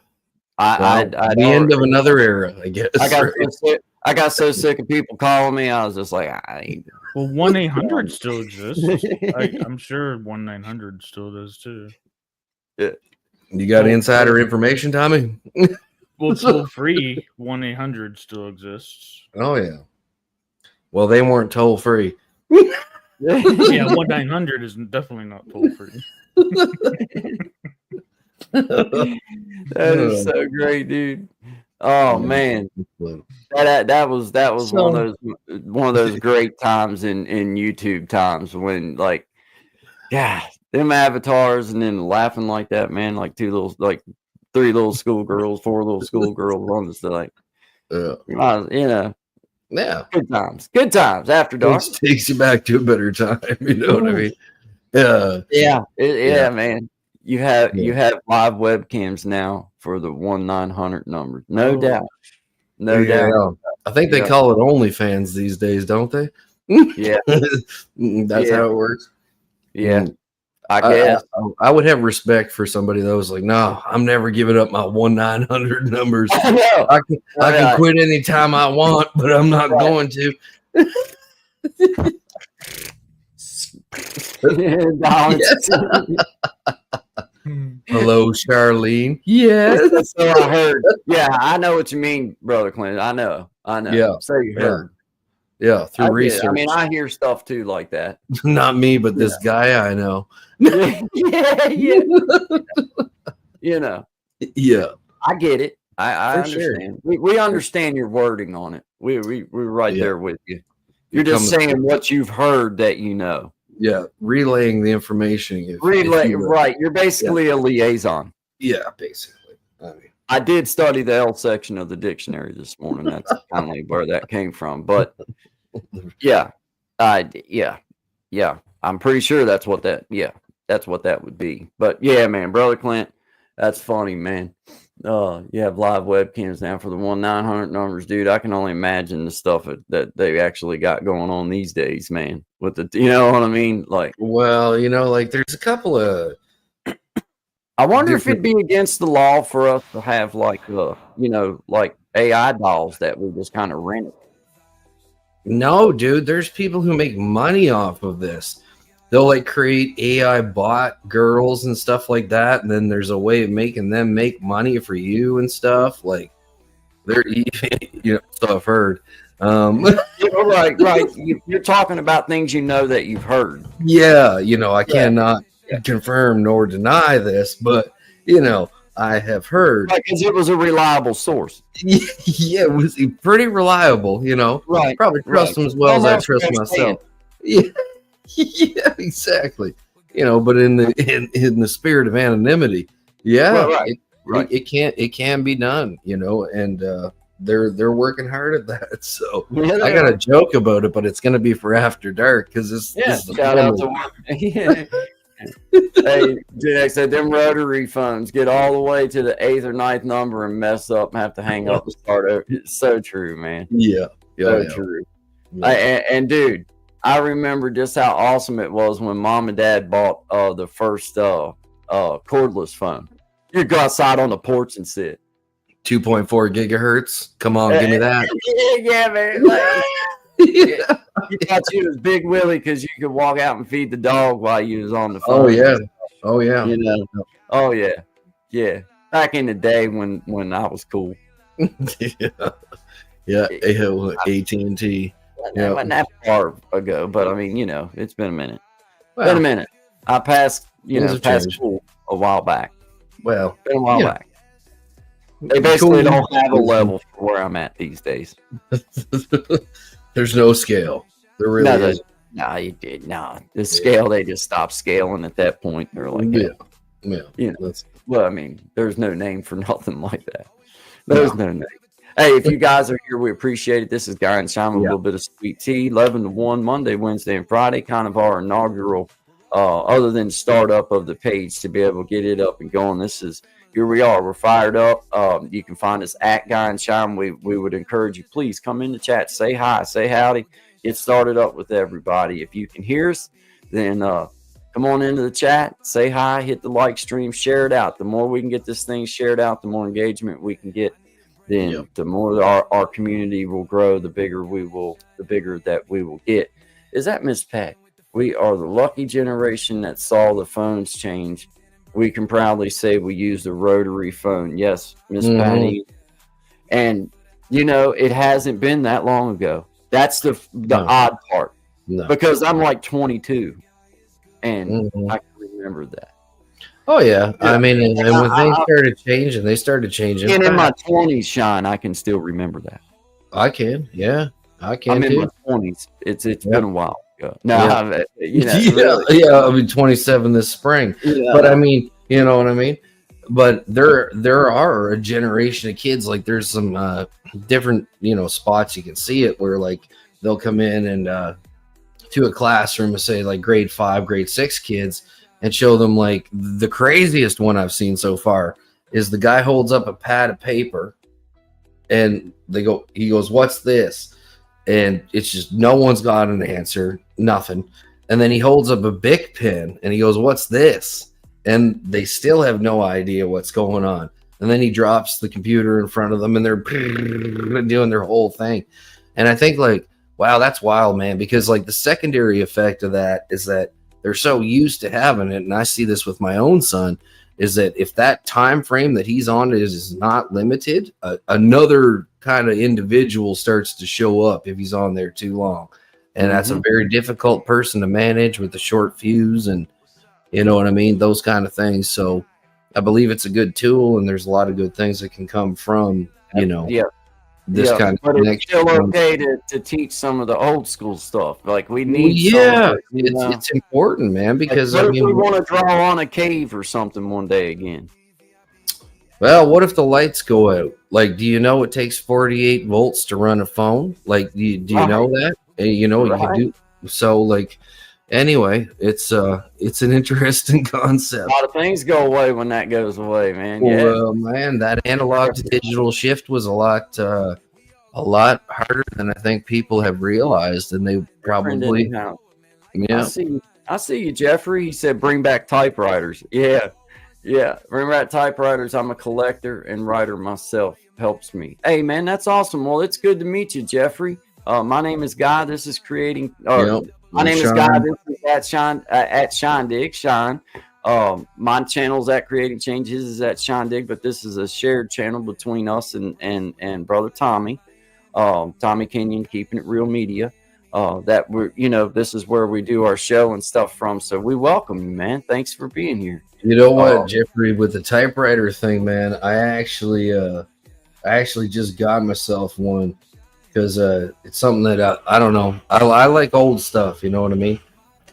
I
the end of another era, I guess.
I got so sick of people calling me. I was just like, I ain't.
Well, 1-800 still exists. I'm sure 1-900 still does too.
You got insider information, Tommy?
Well, toll free 1-800 still exists.
Oh yeah. Well, they weren't toll free.
Yeah, 1-900 is definitely not toll free.
That is so great, dude. Oh man, that was one of those great times in YouTube times when, like, yeah, them avatars and then laughing like that, man, like three little schoolgirls, 4 little schoolgirls on this, like, you know,
Yeah.
good times after dark.
It takes you back to a better time. You know what I mean?
Yeah, man. You have live webcams now for the 1-900 number. No doubt. No doubt.
I think they call it OnlyFans these days, don't they?
Yeah.
That's how it works.
Yeah. I guess.
I would have respect for somebody that was like, no, I'm never giving up my 1-900 numbers.
I know.
I can quit anytime I want, but I'm not going to. Yes. Hello, Charlene. Yes.
That's what I heard. Yeah, I know what you mean, Brother Clint. I know.
Yeah.
So you heard.
Yeah, through research.
I mean, I hear stuff too like that.
Not me, but this guy I know.
Yeah. You know.
Yeah.
I get it. I
For
understand. We understand your wording on it. We're right there with you. You're just saying what you've heard that you know.
Yeah, relaying the information.
Right. You're basically a liaison.
Yeah, basically.
I did study the L section of the dictionary this morning. That's kind of where that came from. But yeah, I'm pretty sure that's what that would be. But yeah, man, Brother Clint, that's funny, man. You have live webcams now for the 1-900 numbers, dude. I can only imagine the stuff that they actually got going on these days, man. With the, you know what I mean? Like,
well, like there's a couple of.
I wonder if it'd be against the law for us to have like AI dolls that we just kind of rent.
No, dude, there's people who make money off of this. They'll like create AI bot girls and stuff like that, and then there's a way of making them make money for you and stuff. Like they're, so I've heard.
Right. You're talking about things that you've heard.
Yeah, I cannot confirm nor deny this, but I have heard
because it was a reliable source.
Yeah, it was pretty reliable.
Right?
Probably trust them as well as I trust myself. Yeah. Yeah, exactly. But in the spirit of anonymity, it can be done. And they're working hard at that. So I got a joke about it, but it's going to be for after dark because this is
shout out to Hey, Jack said them rotary phones get all the way to the 8th or 9th number and mess up and have to hang up and start over. It's so true, man.
Yeah.
So true. And dude, I remember just how awesome it was when mom and dad bought the first cordless phone. You go outside on the porch and sit.
2.4 gigahertz. Come on, give me that.
Yeah, man. Like, you thought you was Big Willie because you could walk out and feed the dog while you was on the phone.
Oh yeah. Oh yeah.
You know. Oh yeah. Yeah. Back in the day when I was cool.
Yeah. AT&T.
Yeah. Wasn't that far ago, but I mean, you know, it's been a minute.
Well,
Been a minute. I passed,
things have
past
changed.
school a while back.
Well,
Been a while
yeah.
back. They basically
Cool.
don't have a level for where I'm at these days.
There's no scale. There really
No,
is.
no, you did. No, the scale, they just stopped scaling at that point. They're like,
Yeah.
you know,
That's,
well, I mean, there's no name for nothing like that. There's no name. Hey, if you guys are here, we appreciate it. This is GuyNShine with a little bit of sweet tea, 11 to 1, Monday, Wednesday, and Friday, kind of our inaugural, other than startup of the page to be able to get it up and going. Here we are. We're fired up. You can find us at GuyNShine. We would encourage you, please come in the chat, say hi, say howdy, get started up with everybody. If you can hear us, then come on into the chat, say hi, hit the like stream, share it out. The more we can get this thing shared out, the more engagement we can get. Then the more our community will grow, the bigger that we will get. Is that Miss Pat? We are the lucky generation that saw the phones change. We can proudly say we used a rotary phone. Yes, Miss Patty. And it hasn't been that long ago. That's the odd part.
no.
Because I'm like 22 and I can remember that.
Oh yeah. I mean, and when things started changing, they started changing.
And in my 20s, Shine, I can still remember that.
I can. Yeah. I can
I'm in
too.
my 20s. It's been a while ago. No,
Yeah. I'll be 27 this spring.
Yeah.
But I mean, you know what I mean? But there are a generation of kids, like there's some different, spots you can see it where like they'll come in and to a classroom and say like grade 5, grade 6 kids and show them like the craziest one I've seen so far is the guy holds up a pad of paper and he goes, "What's this?" And it's just no one's got an answer, nothing. And then he holds up a Bic pen and he goes, "What's this?" And they still have no idea what's going on. And then he drops the computer in front of them and they're doing their whole thing. And I think like, wow, that's wild, man, because like the secondary effect of that is that they're so used to having it. And I see this with my own son, is that if that time frame that he's on is not limited, another kind of individual starts to show up if he's on there too long. And that's a very difficult person to manage with the short fuse and, you know what I mean? Those kind of things. So I believe it's a good tool and there's a lot of good things that can come from, this kind of
but
connection.
it's still okay to teach some of the old school stuff. Like we need
it's important, man, because
like, what if we want to draw on a cave or something one day again?
Well, what if the lights go out? Like, do you know it takes 48 volts to run a phone? Like, do you know that? You can do so. Like, anyway, it's an interesting concept.
A lot of things go away when that goes away, man.
Well, man, that analog to digital shift was a lot harder than I think people have realized, and they probably,
I see you, Jeffrey. He said, "Bring back typewriters." Yeah, bring back typewriters. I'm a collector and writer myself. Helps me. Hey, man, that's awesome. Well, it's good to meet you, Jeffrey. My name is Guy. This is creating. My name is Guy. This is at Shindig. Shine. My channel's at Creating Change. His is at Shindig, but this is a shared channel between us and brother Tommy. Tommy Kenyon, Keeping It Real Media. That we're, this is where we do our show and stuff from. So we welcome you, man. Thanks for being here.
You know what, Jeffrey, with the typewriter thing, man, I actually just got myself one because it's something that I don't know. I like old stuff, you know what I mean?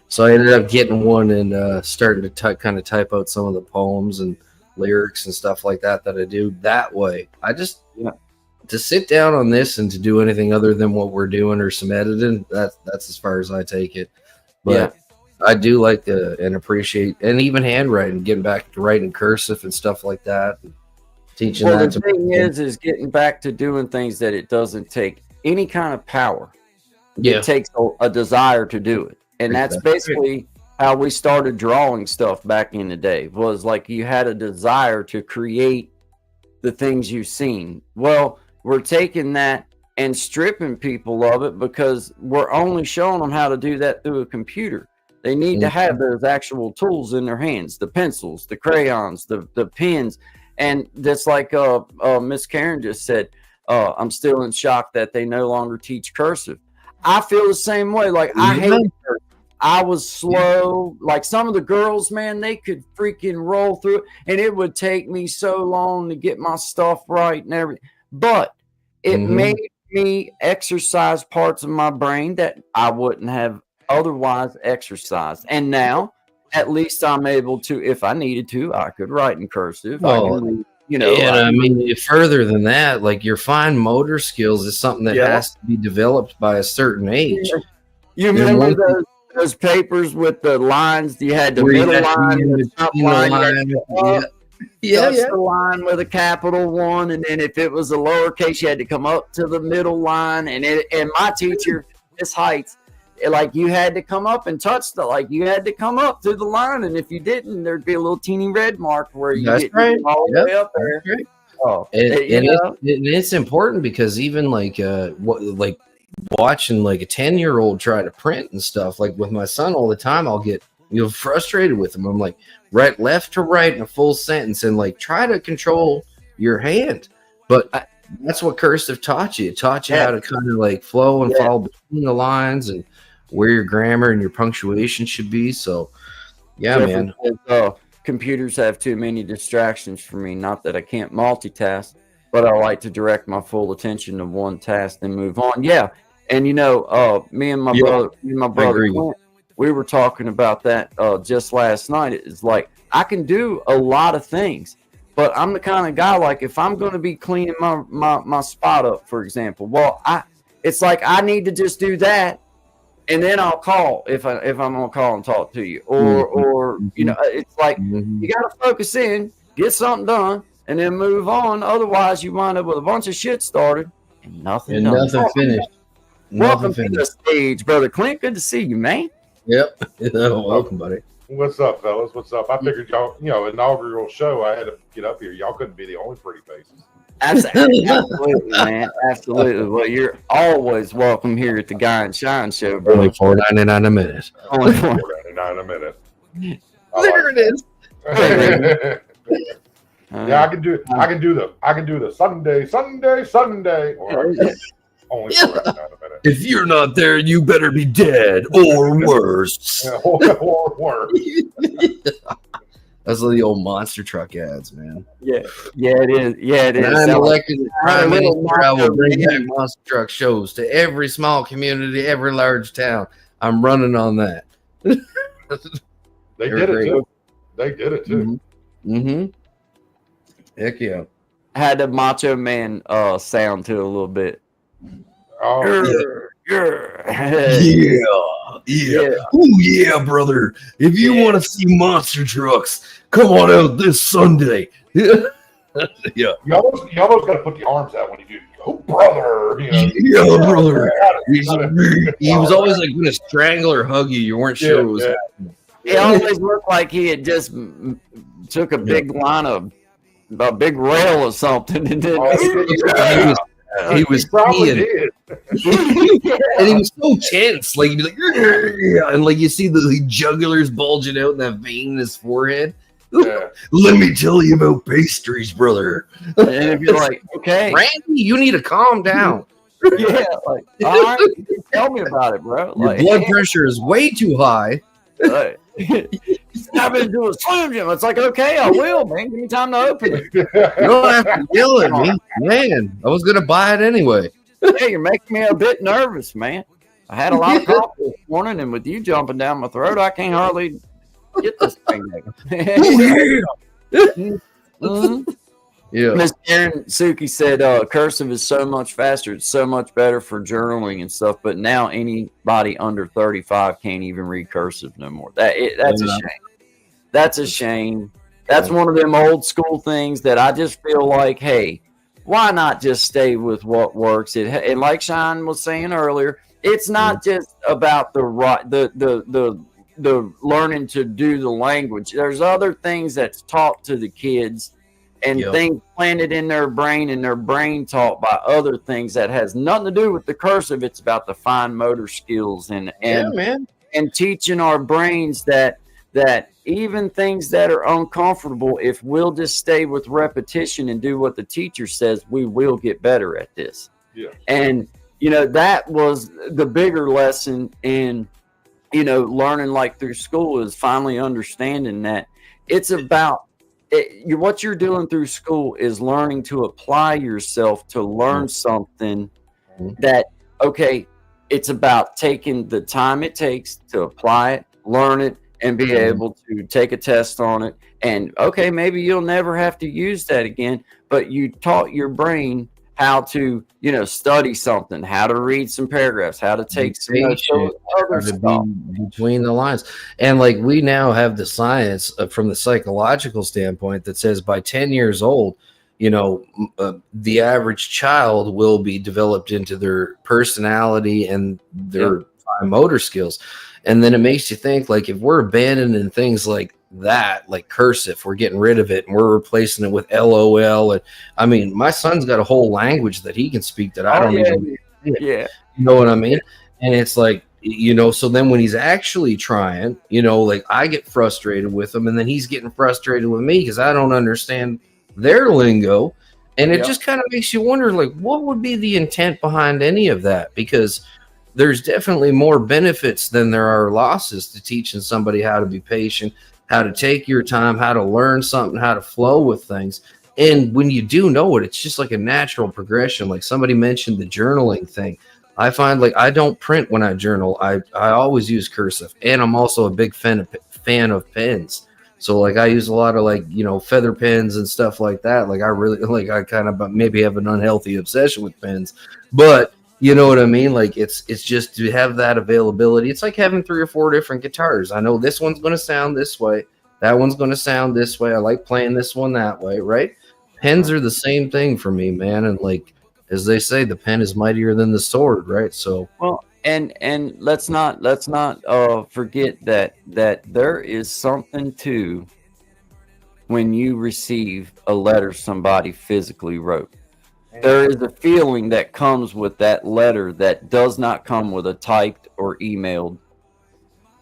So I ended up getting one and starting to kind of type out some of the poems and lyrics and stuff like that I do that way. I just to sit down on this and to do anything other than what we're doing or some editing, that's as far as I take it. But I do like and appreciate, and even handwriting, getting back to writing cursive and stuff like that. Teaching that.
The thing is getting back to doing things that it doesn't take any kind of power It takes a desire to do it. And that's basically how we started drawing stuff back in the day, was like you had a desire to create the things you've seen. Well, we're taking that and stripping people of it because we're only showing them how to do that through a computer. They need to have those actual tools in their hands, the pencils, the crayons, the pens. And that's like Miss Karen just said, I'm still in shock that they no longer teach cursive. I feel the same way. Like, I hate cursive. I was slow. Like, some of the girls, man, they could freaking roll through it, and it would take me so long to get my stuff right and everything. But it made me exercise parts of my brain that I wouldn't have otherwise exercised. And now, at least I'm able to, if I needed to, I could write in cursive. And I mean,
further than that, like, your fine motor skills is something that has to be developed by a certain age.
You remember those papers with the lines? You had the middle line and the top line. The line with a capital one, and then if it was a lowercase, you had to come up to the middle line. And my teacher, Miss Heights, like, you had to come up and touch you had to come up to the line, and if you didn't, there'd be a little teeny red mark where you get all the way up there. Right.
Oh, and it's important because even watching like a 10-year-old try to print and stuff, like with my son all the time, I'll get frustrated with him. I'm like, right, left to right in a full sentence, and like, try to control your hand. But that's what cursive taught you. It taught you how to kind of like flow and follow between the lines and where your grammar and your punctuation should be. So man.
Computers have too many distractions for me. Not that I can't multitask, but I like to direct my full attention to one task and move on. Yeah. And me and my brother, Clint, we were talking about that just last night. It's like, I can do a lot of things, but I'm the kind of guy, like, if I'm going to be cleaning my spot up, for example, it's like I need to just do that, and then I'll call if I'm going to call and talk to you, or it's like you got to focus in, get something done, and then move on. Otherwise, you wind up with a bunch of shit started and nothing
finished.
Welcome to the stage, brother Clint. Good to see you, man.
Yep. Welcome, buddy.
What's up, fellas? What's up? I figured y'all, inaugural show, I had to get up here. Y'all couldn't be the only pretty faces.
Absolutely, man. Absolutely. Well, you're always welcome here at the GuyNShine show, bro.
Only $4.99 a minute.
Only $4.99 a minute.
There it is.
Yeah, I can do the Sunday. Only $4.99 a minute.
If you're not there, you better be dead or worse.
Or worse.
That's like the old monster truck ads, man.
Yeah, it is. Yeah, it is.
I'm elected as prime minister, I will bring back monster truck shows to every small community, every large town. I'm running on that.
They did it too.
Mm-hmm. Heck yeah.
Had the Macho Man sound to it a little bit.
Oh,
yeah. Oh yeah, brother. If you want to see monster trucks, come on out this Sunday. Yeah.
You almost got to put the arms out when you do. Oh, brother.
Yeah, brother. He was always like going to strangle or hug you. You weren't sure it was happening.
It always looked like he had just took a big line of a big rail or something, and then
he was peeing. And he was so tense, like he'd be like, and like you see the jugulars bulging out in that vein in his forehead. Yeah. Let me tell you about pastries, brother.
And if you're like, okay,
Randy, you need to calm down.
Yeah, like, all right, tell me about it, bro.
Your blood pressure is way too high.
Right. I've been doing a Slim Jim. It's like, okay, I will, man. Give me time to open it.
You don't have to yell at me, man. I was gonna buy it anyway.
Hey, you're making me a bit nervous, man. I had a lot of coffee this morning, and with you jumping down my throat, I can't hardly get this thing.
Yeah.
Miss Karen Suki said cursive is so much faster. It's so much better for journaling and stuff. But now anybody under 35 can't even read cursive no more. That's a shame. That's a shame. That's one of them old school things that I just feel like, hey, why not just stay with what works? And like Shine was saying earlier, It's not just about the learning to do the language. There's other things that's taught to the kids and
Yep.
things planted in their brain, and their brain taught by other things that has nothing to do with the cursive. It's about the fine motor skills and
man.
and teaching our brains that even things that are uncomfortable, if we'll just stay with repetition and do what the teacher says, we will get better at this.
Yeah.
And that was the bigger lesson in learning like through school, is finally understanding that it's about what you're doing through school is learning to apply yourself to learn something that, okay, it's about taking the time it takes to apply it, learn it, and be able to take a test on it. And okay, maybe you'll never have to use that again, but you taught your brain how to, study something, how to read some paragraphs, how to take some notes, other stuff
between the lines. And like, we now have the science from the psychological standpoint that says by 10 years old, the average child will be developed into their personality and their fine motor skills. And then it makes you think, like, if we're abandoning things like that, like cursive, we're getting rid of it and we're replacing it with LOL. And I mean, my son's got a whole language that he can speak that I don't even.
Yeah.
You know what I mean? And it's like, so then when he's actually trying, like, I get frustrated with him, and then he's getting frustrated with me because I don't understand their lingo. And it just kind of makes you wonder, like, what would be the intent behind any of that? Because there's definitely more benefits than there are losses to teaching somebody how to be patient, how to take your time, how to learn something, how to flow with things. And when you do know it, it's just like a natural progression. Like somebody mentioned the journaling thing. I find, like, I don't print when I journal. I always use cursive, and I'm also a big fan of pens. So like, I use a lot of, like, feather pens and stuff like that. Like, I really, like, I kind of maybe have an unhealthy obsession with pens, but you know what I mean? Like, it's just to have that availability. It's like having 3 or 4 different guitars. I know this one's going to sound this way. That one's going to sound this way. I like playing this one that way, right? Pens are the same thing for me, man. And like, as they say, the pen is mightier than the sword, right? So,
well, and let's not forget that there is something to when you receive a letter somebody physically wrote. There is a feeling that comes with that letter that does not come with a typed or emailed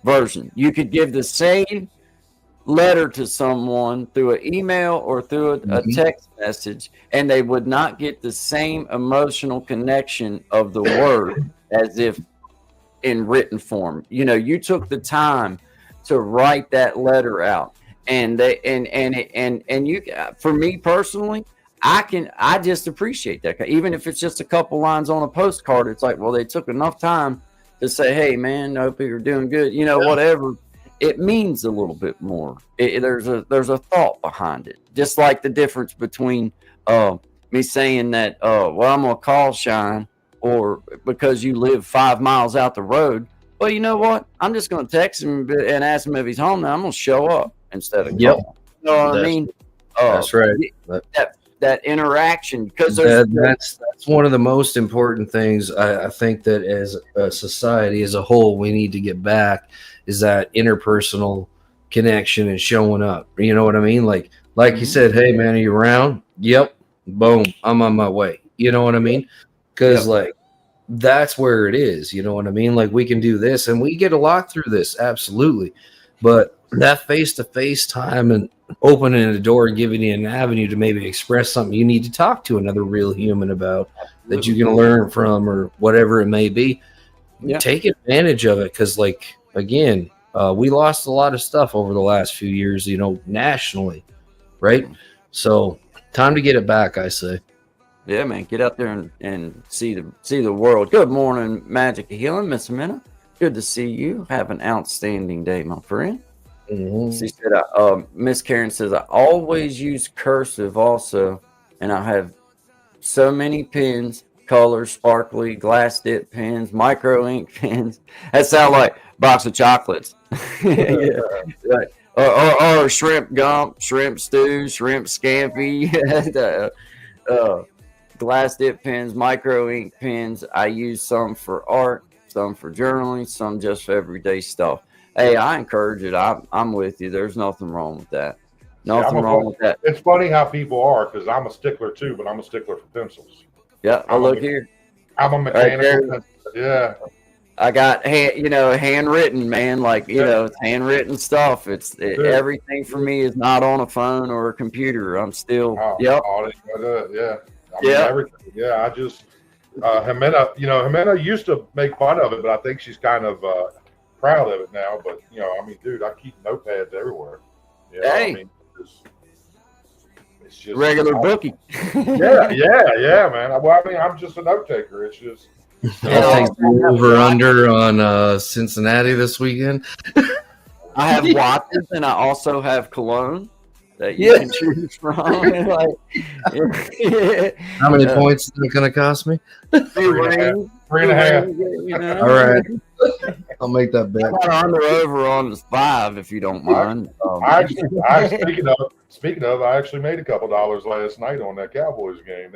version. You could give the same letter to someone through an email or through a text message, and they would not get the same emotional connection of the word as if in written form. You took the time to write that letter out, and you, for me personally, I just appreciate that. Even if it's just a couple lines on a postcard, it's like, well, they took enough time to say, hey, man, I hope you're doing good. Whatever. It means a little bit more. There's a thought behind it. Just like the difference between me saying that, well, I'm going to call Shine, or because you live 5 miles out the road. Well, you know what? I'm just going to text him and ask him if he's home now. I'm going to show up instead of calling. You know what I mean?
That's right.
That interaction, because
that's one of the most important things I think that as a society as a whole we need to get back, is that interpersonal connection and showing up. You know what I mean? Like you said, hey man, are you around? Yep. Boom, I'm on my way. You know what I mean? Because like, that's where it is. You know what I mean? Like, we can do this and we get a lot through this, absolutely, but that face-to-face time and opening a door and giving you an avenue to maybe express something you need to talk to another real human about, that you can learn from, or whatever it may be. Take advantage of it, because like, again, we lost a lot of stuff over the last few years, nationally, right? So time to get it back, I say.
Yeah, man, get out there and see the world. Good morning, Magic of Healing, Miss Amina. Good to see you. Have an outstanding day, my friend. She said, Miss Karen says, I always use cursive also, and I have so many pens, colors, sparkly, glass dip pens, micro ink pens. That sound like a box of chocolates. Or shrimp gump, shrimp stew, shrimp scampi, glass dip pens, micro ink pens. I use some for art, some for journaling, some just for everyday stuff. Hey, I encourage it. I'm with you. There's nothing wrong with that. Nothing wrong with that.
It's funny how people are, because I'm a stickler too, but I'm a stickler for pencils.
Yeah. Oh, look here.
I'm a mechanical.
Right,
yeah.
I got handwritten, man. Like, it's handwritten stuff. Everything for me is not on a phone or a computer. I'm still,
yeah. Everything. Yeah. I just, Jimena used to make fun of it, but I think she's kind of proud of it now. But, dude, I keep notepads everywhere.
Hey.
It's just
regular bookie.
yeah, man. I'm just a note taker. It's just.
Over under on Cincinnati this weekend.
I have watches and I also have cologne that you can choose from.
How many points is it going to cost me?
3.5.
All right. I'll make that bet.
Under over on 5 if you don't mind.
Speaking of, I actually made a couple dollars last night on that Cowboys game.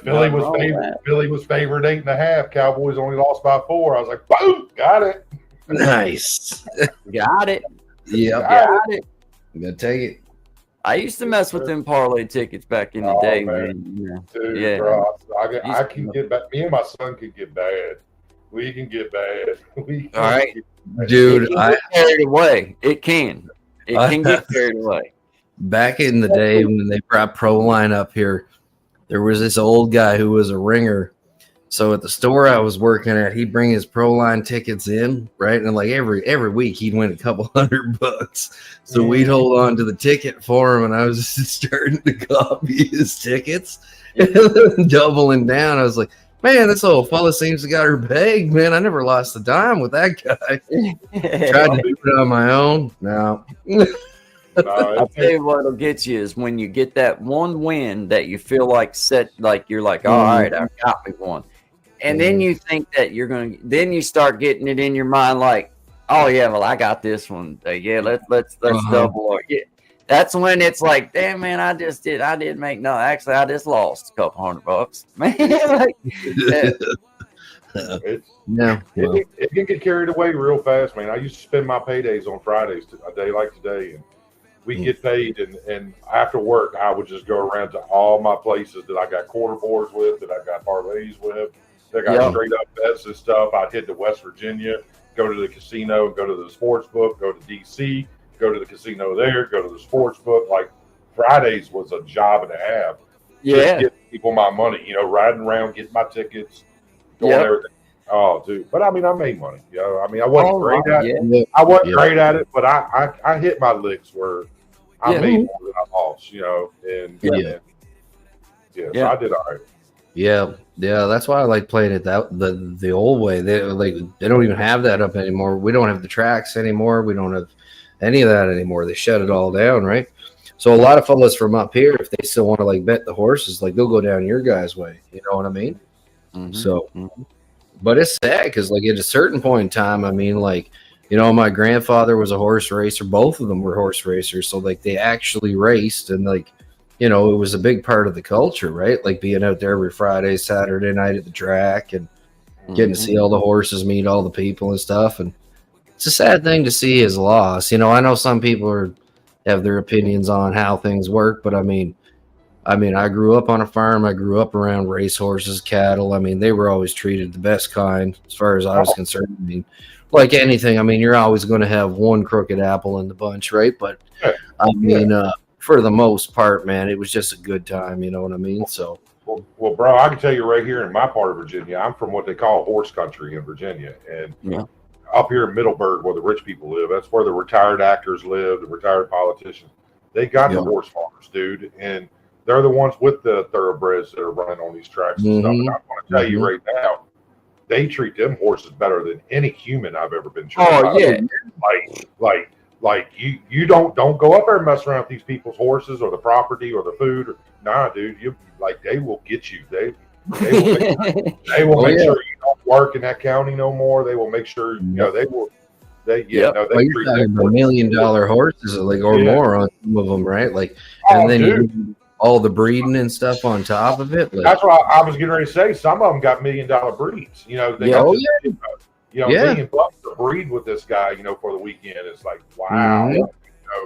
Philly was favored 8.5. Cowboys only lost by 4. I was like, boom, got it.
Nice.
Got it.
Yeah,
got it.
You gotta take it.
I used to mess with them parlay tickets back in the day, man.
Dude, bro, I can get back. Me and my son can get bad. We can get bad.
All right,
dude.
It can get carried away. It can get carried away.
Back in the day when they brought Proline up here, there was this old guy who was a ringer. So at the store I was working at, he'd bring his Proline tickets in, right? And like every week he'd win a couple $100. So we'd hold on to the ticket for him, and I was just starting to copy his tickets and doubling down. I was like, man, this old fella seems to got her pegged, man. I never lost a dime with that guy. Tried to do it on my own. No.
I'll tell you what'll get you is when you get that one win that you feel like you're like, all right, I got me one. And then you think that then you start getting it in your mind like, oh yeah, well I got this one. Let's double or that's when it's like, damn man, I didn't make no. Actually, I just lost a couple $100, man.
It can get carried away real fast, man. I used to spend my paydays on Fridays, a day like today, and we get paid, and after work, I would just go around to all my places that I got quarter boards with, that I got parlays with, that I got straight up bets and stuff. I'd hit to West Virginia, go to the casino, go to the sports book, go to DC, go to the casino there, go to the sports book. Like Fridays was a job and a half. Just getting people my money, riding around, getting my tickets, doing everything. Oh, dude! But I made money. I wasn't great at it. I wasn't great at it, but I hit my licks where I made more than I lost. So I did all right.
Yeah, that's why I like playing it the old way. They don't even have that up anymore. We don't have the tracks anymore. We don't have any of that anymore. They shut it all down, right? So a lot of fellas from up here, if they still want to bet the horses, they'll go down your guys' way. You know what I mean? Mm-hmm. So, but it's sad because at a certain point in time, my grandfather was a horse racer. Both of them were horse racers, so they actually raced, and it was a big part of the culture, right? Like being out there every Friday, Saturday night at the track and getting to see all the horses, meet all the people and stuff. And it's a sad thing to see his loss. I know some people have their opinions on how things work, but I grew up on a farm. I grew up around racehorses, cattle. They were always treated the best kind as far as I was concerned. Like anything, you're always going to have one crooked apple in the bunch, right? But for the most part, man, it was just a good time. You know what I mean? So,
well, bro, I can tell you right here in my part of Virginia, I'm from what they call horse country in Virginia, and up here in Middleburg, where the rich people live, that's where the retired actors live, the retired politicians. They got the horse farmers, dude, and they're the ones with the thoroughbreds that are running on these tracks and stuff. And I want to tell you right now, they treat them horses better than any human I've ever been treated.
Oh yeah,
like you don't go up there and mess around with these people's horses or the property or the food. Nah, dude, they will get you. They will make sure you don't work in that county no more. They will make sure they will. They treat
$1 million horses or more on some of them, right? And then all the breeding and stuff on top of it. Like,
That's what I was getting ready to say. Some of them got $1 million breeds. You know, they got
oh,
this,
yeah.
$1 million to breed with this guy. You know, for the weekend. It's like, wow.
Mhm.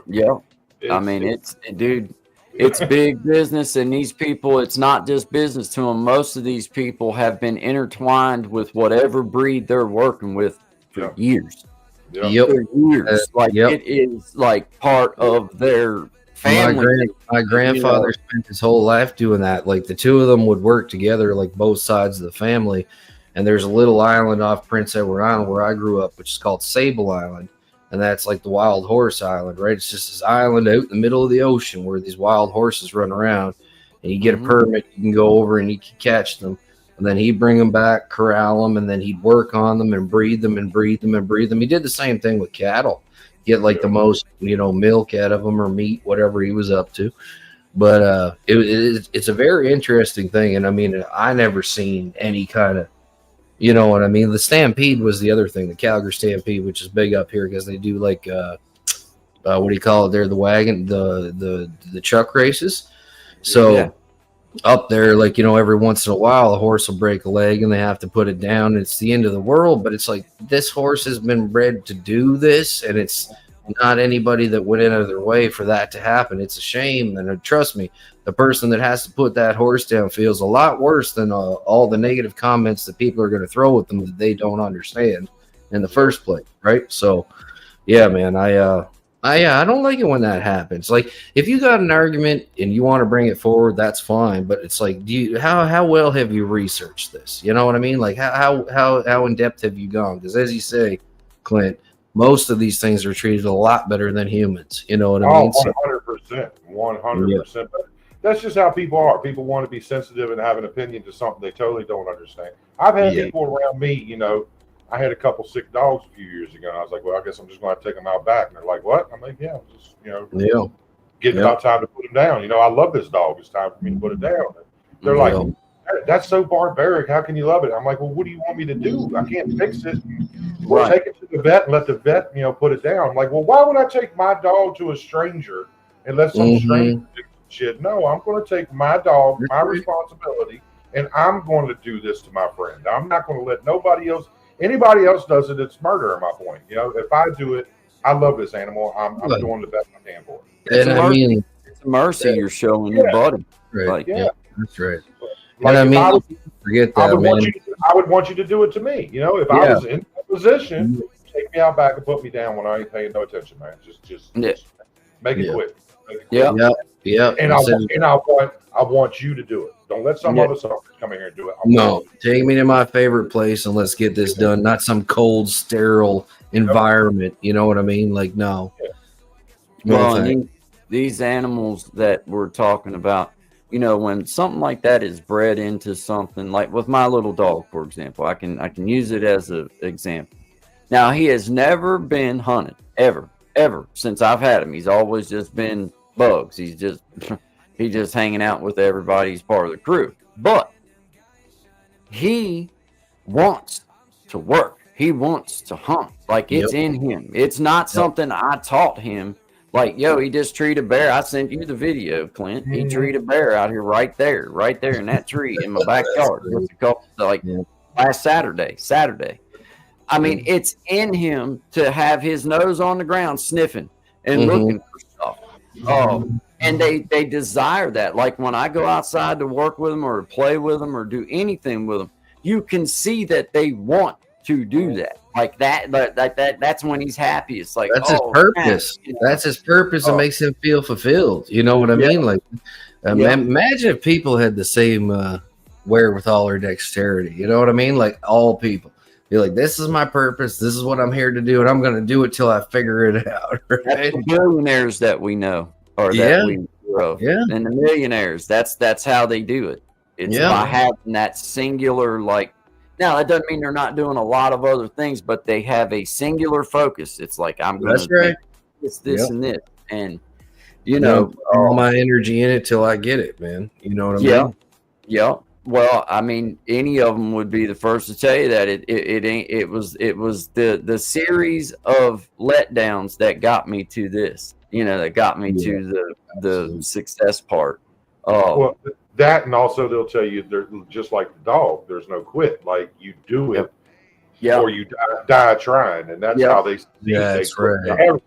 You know,
I mean, it's dude, it's big business, and these people, it's not just business to them. Most of these people have been intertwined with whatever breed they're working with for years.
Yep.
For years. Like it is like part of their family.
My grandfather spent his whole life doing that. Like the two of them would work together, like both sides of the family. And there's a little island off Prince Edward Island where I grew up, which is called Sable Island. And that's like the wild horse island, right? It's just this island out in the middle of the ocean where these wild horses run around, and you get a permit, you can go over and you can catch them. And then he'd bring them back, corral them, and then he'd work on them and breed them and breed them and breed them. He did the same thing with cattle. Get like the most, milk out of them or meat, whatever he was up to. But it's a very interesting thing. And I mean, I never seen any kind of, you know what I mean? The Stampede was the other thing, the Calgary Stampede, which is big up here because they do like, what do you call it there? The wagon, the chuck races. So up there, like, every once in a while, a horse will break a leg and they have to put it down. It's the end of the world, but it's like this horse has been bred to do this, and it's not anybody that went out of their way for that to happen. It's a shame. And trust me, the person that has to put that horse down feels a lot worse than all the negative comments that people are going to throw at them that they don't understand in the first place, right? So, yeah, man, I don't like it when that happens. Like, if you got an argument and you want to bring it forward, that's fine. But it's like, how well have you researched this? You know what I mean? Like, how in depth have you gone? Because as you say, Clint, most of these things are treated a lot better than humans. You know what I mean?
100%. 100%. But that's just how people are. People want to be sensitive and have an opinion to something they totally don't understand. I've had people around me, I had a couple sick dogs a few years ago, and I was like, well, I guess I'm just going to take them out back. And they're like, what? I'm like, yeah, just, getting about time to put them down. I love this dog. It's time for me to put it down. And they're like, that's so barbaric. How can you love it? I'm like, well, what do you want me to do? I can't fix it. Well, take it to the vet and let the vet, put it down. I'm like, well, why would I take my dog to a stranger and let some stranger do shit? No, I'm going to take my dog, my responsibility, and I'm going to do this to my friend. I'm not going to let anybody else does it, it's murder at my point. If I do it, I love this animal. I'm doing the best I can for it.
And
it's a mercy you're showing your buddy.
Right.
Yeah.
That's right.
Like,
and I mean, forget that,
I would want you to do it to me. If I was in that position, take me out back and put me down when I ain't paying no attention, man. Just make it quick.
Yeah.
And I want you to do it. Don't let some other sucker come in here and do it.
No, take me to my favorite place and let's get this done. Not some cold, sterile environment. You know what I mean? Like, no.
Well, these animals that we're talking about, when something like that is bred into something, like with my little dog, for example, I can use it as an example. Now, he has never been hunted, ever, since I've had him. He's always just been bugs. He's just hanging out with everybody. He's part of the crew. But he wants to work. He wants to hunt. Like, it's in him. It's not something I taught him. Like, he just treed a bear. I sent you the video, Clint. He treed a bear out here right there in that tree in my backyard. Last Saturday. I mean, it's in him to have his nose on the ground sniffing and looking for stuff. And they desire that. Like, when I go outside to work with them or play with them or do anything with them, you can see that they want to do that. Like that's when he's happy. It's like,
that's his purpose. Man, that's his purpose. It makes him feel fulfilled. You know what I mean? Like, imagine if people had the same wherewithal or dexterity. You know what I mean? Like, all people be like, this is my purpose. This is what I'm here to do, and I'm going to do it till I figure it out. Right?
That's the billionaires that we know, or that we know. And the millionaires. That's how they do it. It's by having that singular, like. Now, that doesn't mean they're not doing a lot of other things, but they have a singular focus. It's like, I'm going to do this, and this. And,
all my energy in it till I get it, man. You know what I mean?
Yeah. Well, I mean, any of them would be the first to tell you that it was the series of letdowns that got me to this, that got me to the success part.
Well, that, and also they'll tell you they're just like the dog. There's no quit. Like you do it, or you die trying, and that's how they see
Yeah,
they
that's
quit.
right.
They have,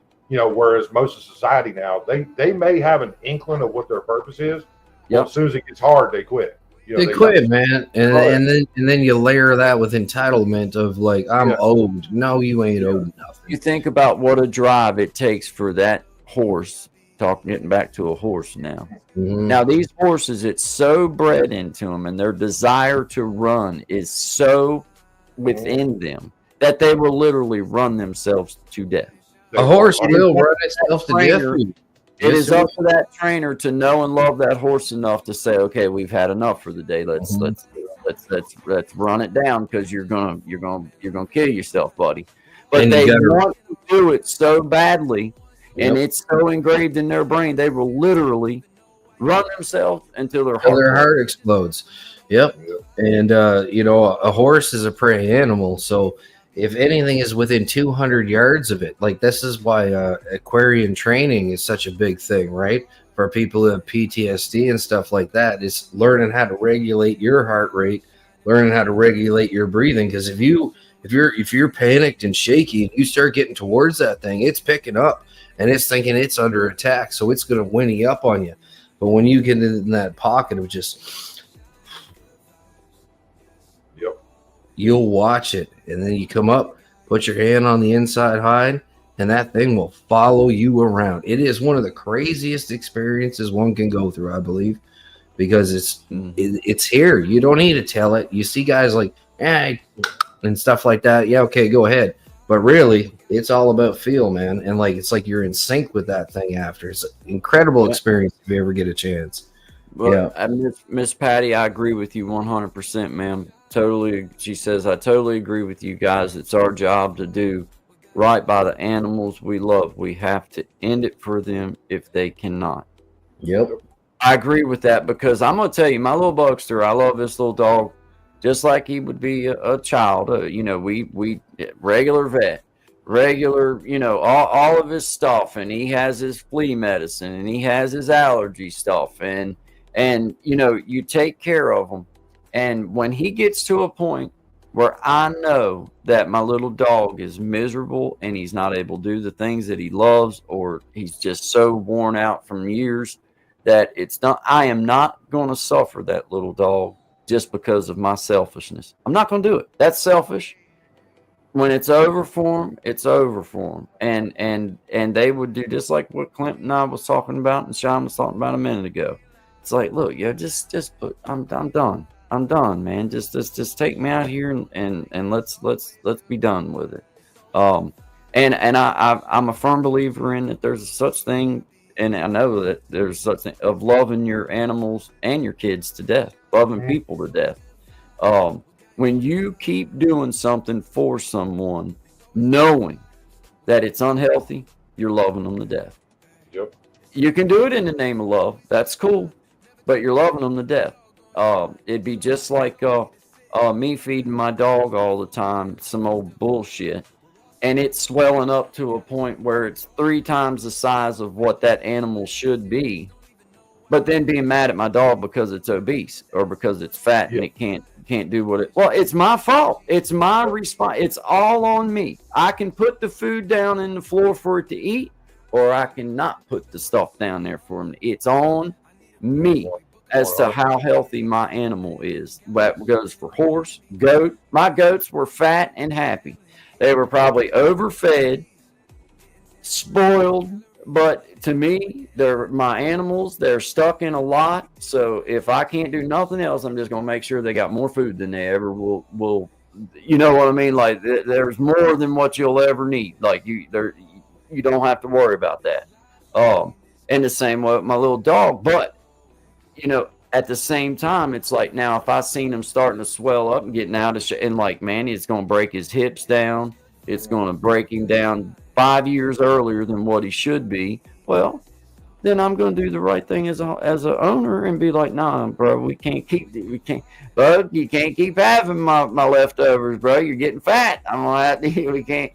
whereas most of society now, they may have an inkling of what their purpose is. Well, as soon as it gets hard, they quit.
They quit, man, and then you layer that with entitlement of like, I'm owed. No, you ain't owed nothing.
You think about what a drive it takes for that horse. Getting back to a horse now.
Mm-hmm.
Now these horses, it's so bred into them, and their desire to run is so within them that they will literally run themselves to death.
A horse will run itself to death.
It is up to that trainer to know and love that horse enough to say, okay, we've had enough for the day. Let's run it down, because you're gonna kill yourself, buddy. But
And
they want to do it so badly, and it's so engraved in their brain, they will literally run themselves until their
heart explodes. Yep. And a horse is a prey animal, so if anything is within 200 yards of it, like this is why equestrian training is such a big thing, right? For people who have PTSD and stuff like that, is learning how to regulate your heart rate, learning how to regulate your breathing. Because if you're panicked and shaky and you start getting towards that thing, it's picking up and it's thinking it's under attack, so it's going to whinny up on you. But when you get in that pocket of just, you'll watch it, and then you come up, put your hand on the inside hide, and that thing will follow you around. It is one of the craziest experiences one can go through, I believe, because it's here. You don't need to tell it. You see guys like, and stuff like that. Yeah, okay, go ahead. But really, it's all about feel, man. And like, it's like you're in sync with that thing after. It's an incredible experience if you ever get a chance.
Well, Miss Patty, I agree with you 100%, ma'am. Totally. She says, I totally agree with you guys. It's our job to do right by the animals we love. We have to end it for them if they cannot.
Yep.
I agree with that, because I'm going to tell you, my little Buckster, I love this little dog just like he would be a child. We regular vet, regular, all of his stuff, and he has his flea medicine, and he has his allergy stuff, and you take care of him. And when he gets to a point where I know that my little dog is miserable and he's not able to do the things that he loves, or he's just so worn out from years that I am not going to suffer that little dog just because of my selfishness. I'm not going to do it. That's selfish. When it's over for them, it's over for them. And they would do just like what Clint and I was talking about and Sean was talking about a minute ago. It's like, look, just put, I'm done. I'm done, man. Just take me out here and let's be done with it. And I'm a firm believer in that there's such thing, and I know that there's such thing of loving your animals and your kids to death, loving people to death. When you keep doing something for someone, knowing that it's unhealthy, you're loving them to death.
Yep.
You can do it in the name of love. That's cool, but you're loving them to death. It'd be just like me feeding my dog all the time some old bullshit, and it's swelling up to a point where it's 3 times the size of what that animal should be, but then being mad at my dog because it's obese or because it's fat and it can't do what it. Well, it's my fault. It's my response. It's all on me. I can put the food down in the floor for it to eat, or I can not put the stuff down there for him. It's on me as to how healthy my animal is. That goes for horse, goat. My goats were fat and happy. They were probably overfed, spoiled, but to me, they're my animals. They're stuck in a lot. So if I can't do nothing else, I'm just going to make sure they got more food than they ever will. You know what I mean? Like there's more than what you'll ever need. Like you don't have to worry about that. And the same way with my little dog. But at the same time, it's like now if I seen him starting to swell up and getting out of shape, and like, man, it's going to break his hips down. It's going to break him down 5 years earlier than what he should be. Well, then I'm going to do the right thing as a owner and be like, nah, bro, you can't keep having my leftovers, bro. You're getting fat. I'm like, we can't,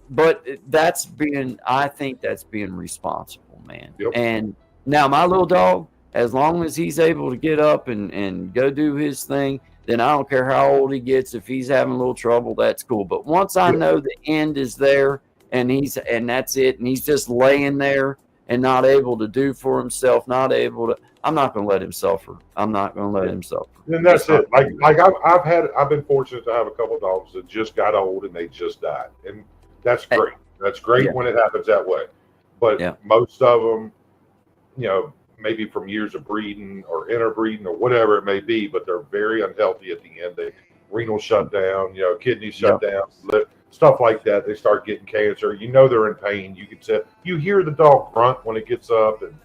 but I think that's being responsible, man.
Yep.
And Now, my little dog, as long as he's able to get up and go do his thing, then I don't care how old he gets. If he's having a little trouble, that's cool. But once I know the end is there and that's it, and he's just laying there and not able to do for himself, not able to, I'm not going to let him suffer. I'm not going to let him suffer.
And that's it. Like I've been fortunate to have a couple of dogs that just got old and they just died, and that's great. That's great when it happens that way. But most of them, you know, maybe from years of breeding or interbreeding or whatever it may be, but they're very unhealthy at the end. They renal shut down, you know, kidneys shut down, stuff like that. They start getting cancer. You know, they're in pain. You can tell. You hear the dog grunt when it gets up, and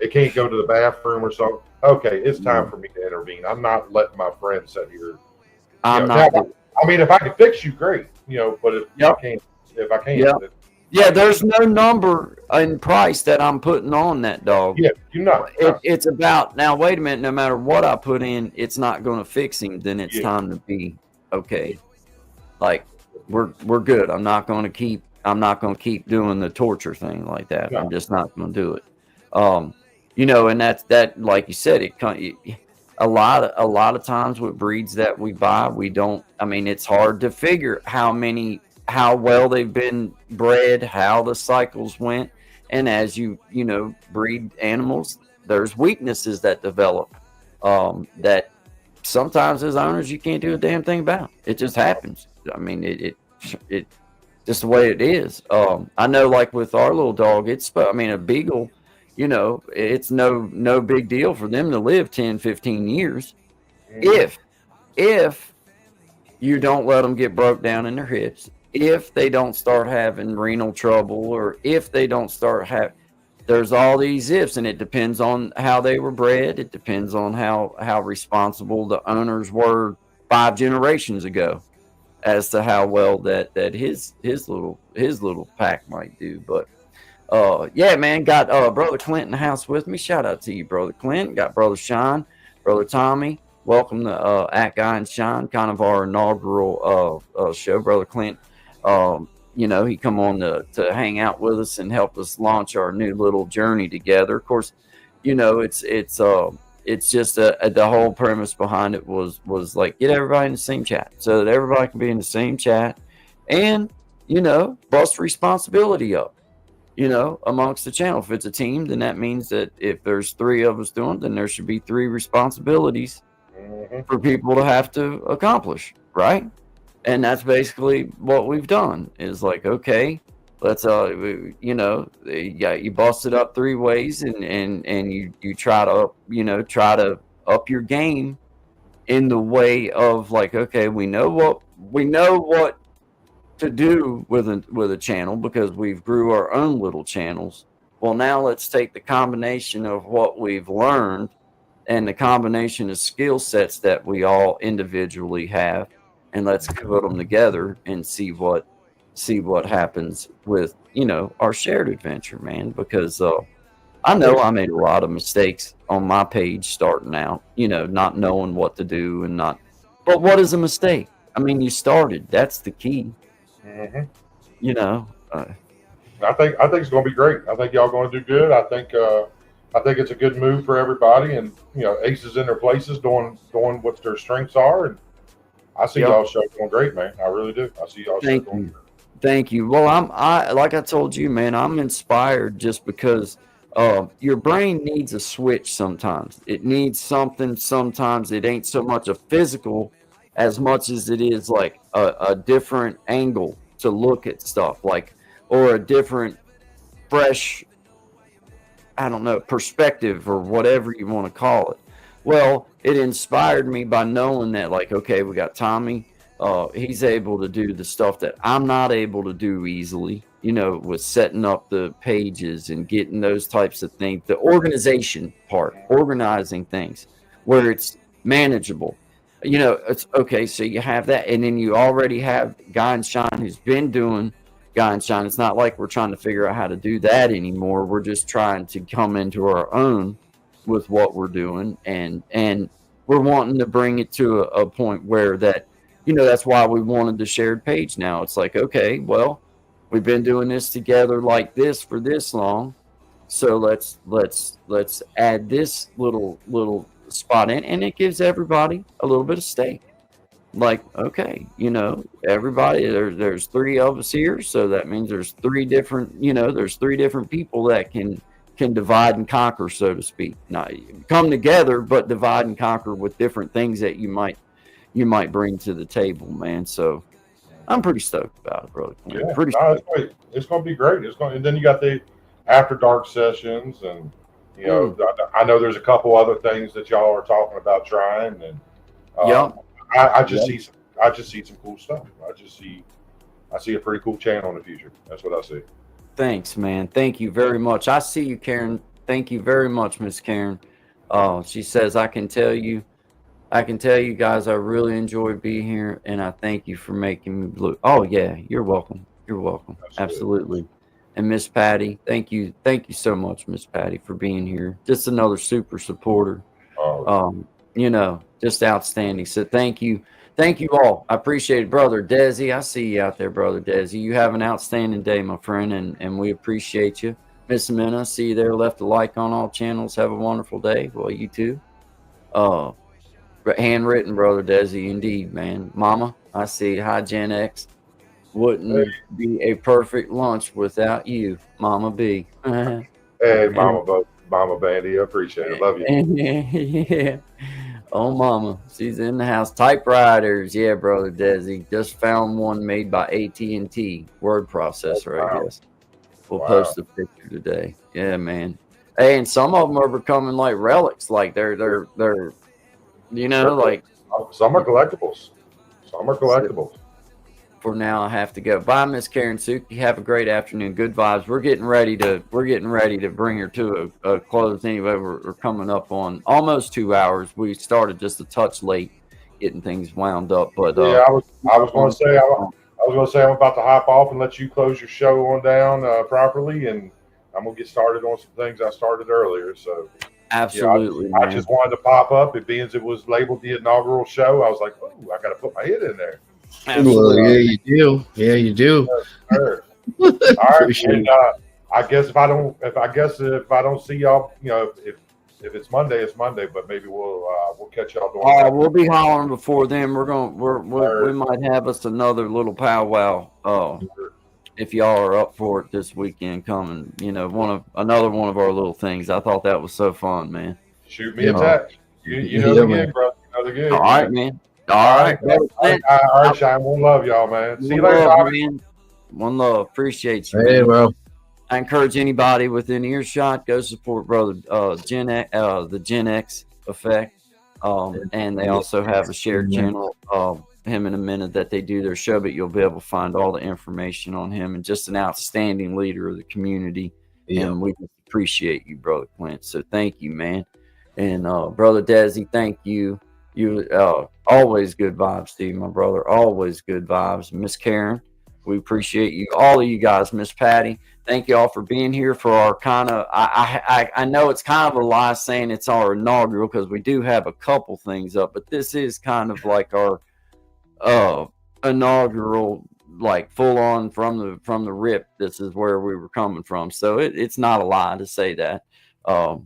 it can't go to the bathroom or something. Okay, it's time for me to intervene. I'm not letting my friend sit here.
I'm not.
Now, I mean, if I can fix you, great. You know, but if I can't,
yeah, there's no number in price that I'm putting on that dog.
Yeah, you're not.
It's about, now, wait a minute, no matter what I put in, it's not going to fix him. Then it's time to be okay. Like, we're good. I'm not going to keep doing the torture thing like that. No. I'm just not going to do it. You know, and that, like you said, a lot of times with breeds that we buy, we don't, I mean, it's hard to figure how well they've been bred, how the cycles went. And as you know, breed animals, there's weaknesses that develop that sometimes as owners you can't do a damn thing about. It just happens. I mean, it just the way it is. I know, like with our little dog, a beagle, you know, it's no big deal for them to live 10, 15 years if you don't let them get broke down in their hips, if they don't start having renal trouble, or if they don't start there's all these ifs, and it depends on how they were bred. It depends on how responsible the owners were 5 generations ago as to how well that his little pack might do. But yeah, man, got Brother Clint in the house with me. Shout out to you, Brother Clint. Got Brother Shine, Brother Tommy. Welcome to at GuyNShine, kind of our inaugural show. Brother Clint, you know, he come on to hang out with us and help us launch our new little journey together. Of course, you know, it's just the whole premise behind it was like, get everybody in the same chat so that everybody can be in the same chat, and, you know, bust responsibility up, you know, amongst the channel. If it's a team, then that means that if there's 3 of us doing it, then there should be 3 responsibilities for people to have to accomplish, right? And that's basically what we've done, is like, okay, let's you know, you bust it up 3 ways, and you try to, you know, up your game in the way of like, okay, we know what to do with a channel because we've grew our own little channels. Well, now let's take the combination of what we've learned and the combination of skill sets that we all individually have, and let's put them together and see what happens with, you know, our shared adventure, man. Because I know I made a lot of mistakes on my page starting out, you know, not knowing what to do but what is a mistake? I mean, you started. That's the key. You know,
I think it's going to be great. I think y'all going to do good. I think it's a good move for everybody, and, you know, aces in their places, doing what their strengths are, and I see y'all show going great, man. I really do. I see y'all show going great.
Thank you. Well, I like I told you, man, I'm inspired just because your brain needs a switch sometimes. It needs something. Sometimes it ain't so much a physical as much as it is like a different angle to look at stuff, like, or a different, fresh, I don't know, perspective or whatever you want to call it. Well, it inspired me by knowing that, like, okay, we got Tommy. He's able to do the stuff that I'm not able to do easily, you know, with setting up the pages and getting those types of things, the organization part, organizing things where it's manageable. You know, it's okay. So you have that, and then you already have GuyNShine who's been doing GuyNShine. It's not like we're trying to figure out how to do that anymore. We're just trying to come into our own with what we're doing, and we're wanting to bring it to a point where that, you know, that's why we wanted the shared page. Now it's like, okay, well, we've been doing this together like this for this long, So let's add this little spot in, and it gives everybody a little bit of stake. Like, okay, everybody, there's three of us here, so that means there's three different, there's three different people that can divide and conquer, so to speak. Not come together, but divide and conquer with different things that you might bring to the table, man. So I'm pretty stoked about it, brother.
Yeah,
Pretty
no, it's great. It's going to be great. And then you got the after dark sessions, and I know there's a couple other things that y'all are talking about trying, and
yeah.
I just see some cool stuff. I see a pretty cool channel in the future. That's what I see.
Thanks, man. Thank you very much. I see you, Karen. Thank you very much, Miss Karen. She says, I can tell you guys, I really enjoy being here, and I thank you for making me blue. Oh yeah, you're welcome. You're welcome. Absolutely. And Miss Patty, thank you so much, Miss Patty, for being here. Just another super supporter. Just outstanding. So thank you all. I appreciate it, brother Desi. I see you out there, brother Desi. You have an outstanding day, my friend, and we appreciate you. Miss Amina, see you there. Left a like on all channels. Have a wonderful day. Well, you too. Handwritten, brother Desi, indeed, man. Mama, I see. Hi, Gen X. Wouldn't be a perfect lunch without you, Mama B.
Hey, Mama Bandy, I appreciate it. Love you.
Yeah. Oh, Mama, she's in the house. Typewriters, yeah, brother Desi. Just found one made by AT&T word processor, I guess. We'll post a picture today. Yeah, man. Hey, and some of them are becoming like relics. Like they're like
some are collectibles. Some are collectibles.
For now, I have to go. Bye, Miss Karen Suki. Have a great afternoon. Good vibes. We're getting ready to bring her to a close. Anyway, we're coming up on almost 2 hours. We started just a touch late, getting things wound up. But
yeah, I was going to say I'm about to hop off and let you close your show on down properly, and I'm gonna get started on some things I started earlier. So
absolutely,
I just wanted to pop up. It being it was labeled the inaugural show, I was like, oh, I got to put my head in there.
Well, yeah, you do. Yeah, you do.
Sure. All right. And, I guess if I don't see y'all, if it's Monday, it's Monday. But maybe we'll catch y'all.
We'll be hollering before then. We might have us another little powwow. If y'all are up for it this weekend, coming. Another one of our little things. I thought that was so fun, man.
Shoot me a text. You know the gig, bro. You know the gig.
All right, man. All right.
All right, Shine. One love, y'all, man. See you later, Tommy.
One love. Appreciate you.
Hey,
man.
bro.
I encourage anybody within earshot, go support brother the Gen X Effect. And they also have a shared channel, him in a minute, that they do their show, but you'll be able to find all the information on him, and just an outstanding leader of the community. Yeah. And we appreciate you, brother Clint. So thank you, man. And brother Desi, thank you. You always good vibes, Steve, my brother. Always good vibes. Miss Karen, we appreciate you. All of you guys. Miss Patty, thank you all for being here for our kind of. I know it's kind of a lie saying it's our inaugural, because we do have a couple things up, but this is kind of like our inaugural, like full on from the rip. This is where we were coming from, so it's not a lie to say that. Our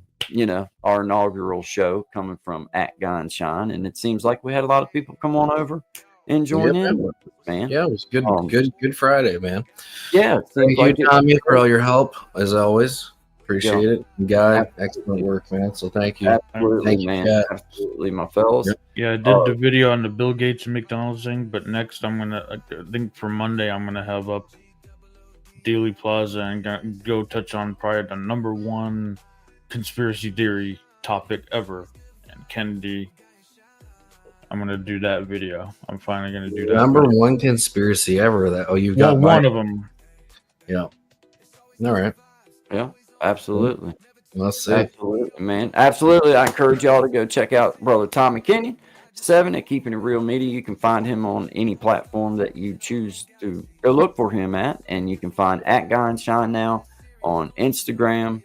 inaugural show coming from at GuyNShine, and it seems like we had a lot of people come on over and join in with us, man.
Yeah, it was good. Good Friday, man.
Yeah,
thank you, Tommy, for all your help as always. Appreciate it. Guy, excellent work, man. So thank you.
Absolutely,
thank
man.
You,
absolutely, my fellas.
Yeah, I did the video on the Bill Gates and McDonald's thing, but next I think for Monday I'm gonna have up Dealey Plaza and go touch on probably the number one conspiracy theory topic ever, and Kennedy. I'm gonna do that video. I'm finally gonna do that.
Number one conspiracy ever. You've got
one of them.
Yeah. All right.
Yeah, absolutely.
Let's see.
Absolutely, man. Absolutely. I encourage y'all to go check out brother Tommy Kenyon 7 at Keeping It Real Media. You can find him on any platform that you choose to go look for him at, and you can find at GuyNShine now on Instagram,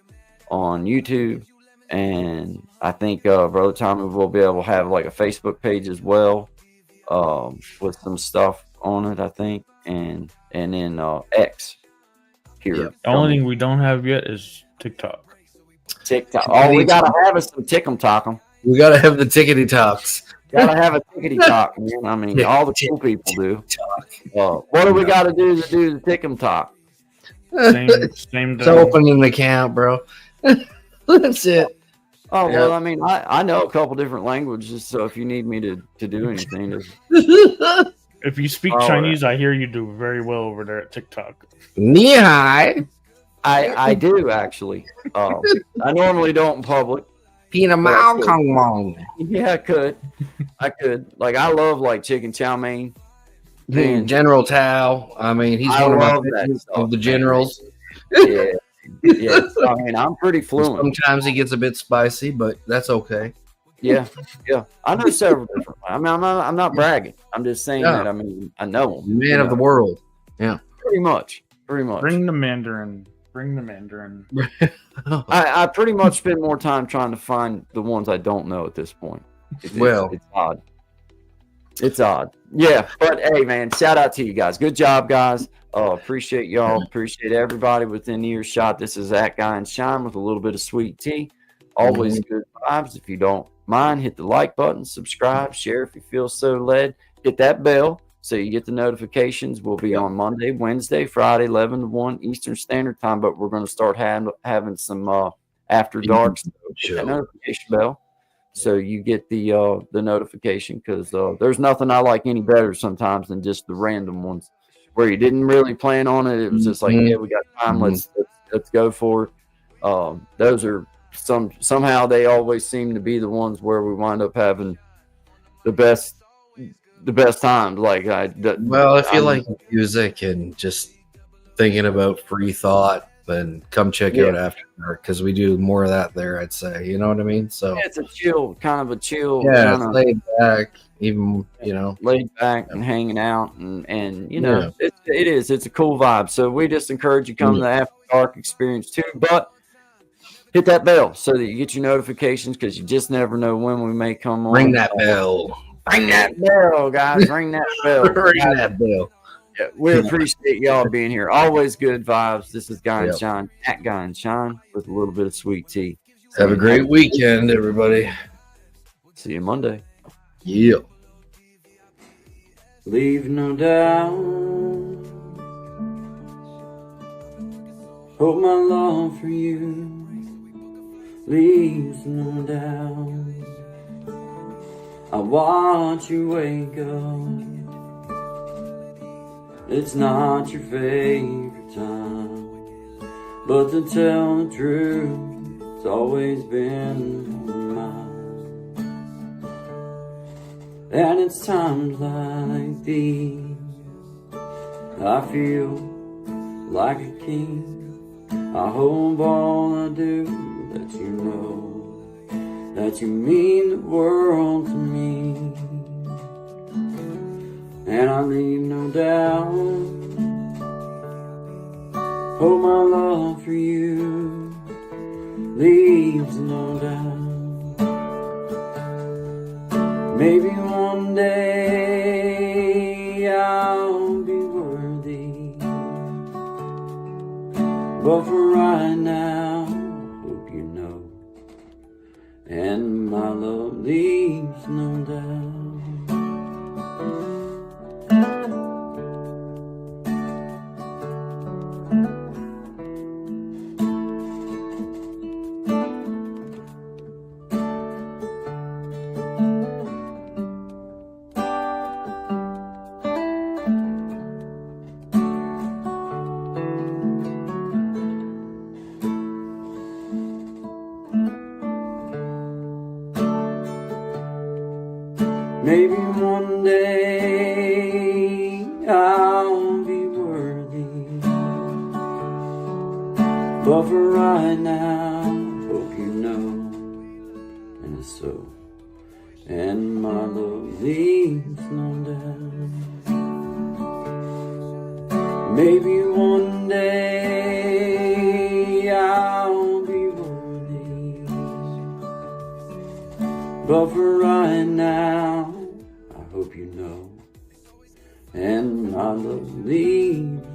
on YouTube, and I think brother Tommy will be able to have like a Facebook page as well, with some stuff on it, I think, and then X here.
The only thing we don't have yet is TikTok.
TikTok. Oh, we gotta have us some tick'em talk'em.
We gotta have the tickety talks.
Gotta have a tickety talk, man. I mean, all the cool people do. What do we got to do the tick'em talk?
Same
It's
thing.
open an account, bro. That's it.
Oh well, I mean, I know a couple different languages, so if you need me to do anything,
If you speak Chinese, I hear you do very well over there at TikTok.
Ni hai.
I do actually. I normally don't in public.
Pina Mao Kong Mong.
Yeah, I could. Like, I love like chicken chow mein. Man,
General Tao. I mean, he's one of my favorites of the generals.
Yeah. Yeah. I mean, I'm pretty fluent.
Sometimes he gets a bit spicy, but that's okay.
Yeah. I know several different. I mean, I'm not bragging. I'm just saying that. I mean, I know him.
Man of the world. Yeah.
Pretty much.
Bring the Mandarin.
I pretty much spend more time trying to find the ones I don't know at this point. It's odd. It's odd. Yeah, but hey, man, shout out to you guys. Good job, guys. Appreciate y'all. Appreciate everybody within earshot. This is at GuyNShine with a little bit of sweet tea. Always good vibes. If you don't mind, hit the like button, subscribe, share if you feel so led. Hit that bell so you get the notifications. We'll be on Monday, Wednesday, Friday, 11 to 1 Eastern Standard Time, but we're going to start having some after dark notification bell. So you get the notification, because there's nothing I like any better sometimes than just the random ones where you didn't really plan on it. It was just like, yeah, we got time. Let's go for it. Those are somehow they always seem to be the ones where we wind up having the best times. Like I
feel like music and just thinking about free thought, then come check out After Dark, because we do more of that there, I'd say. You know what I mean? So
it's a chill.
Yeah, it's laid back, even,
laid back and hanging out, and it's a cool vibe. So we just encourage you to come to the After Dark experience too, but hit that bell so that you get your notifications, because you just never know when we may come on.
Ring that bell.
Ring that bell, guys. Ring that bell.
Ring that bell.
Yeah, we appreciate y'all being here. Always good vibes. This is GuyNShine at GuyNShine with a little bit of sweet tea.
Have a great weekend, everybody.
See you Monday.
Yeah.
Leave no doubt. Hope my love for you leaves no doubt. I watch you wake up. It's not your favorite time, but to tell the truth, it's always been mine. And it's times like these I feel like a king. I hope all I do that you know that you mean the world to me. And I leave no doubt. Oh, my love for you leaves no doubt. Maybe one day I'll be worthy, but for right now, hope you know. And my love leaves no doubt. Maybe one day I'll be worthy, but for right now, hope you know. And it's so, and my love leaves no doubt. Maybe one day I'll be worthy, but for right now, I hope you know, and my love leaves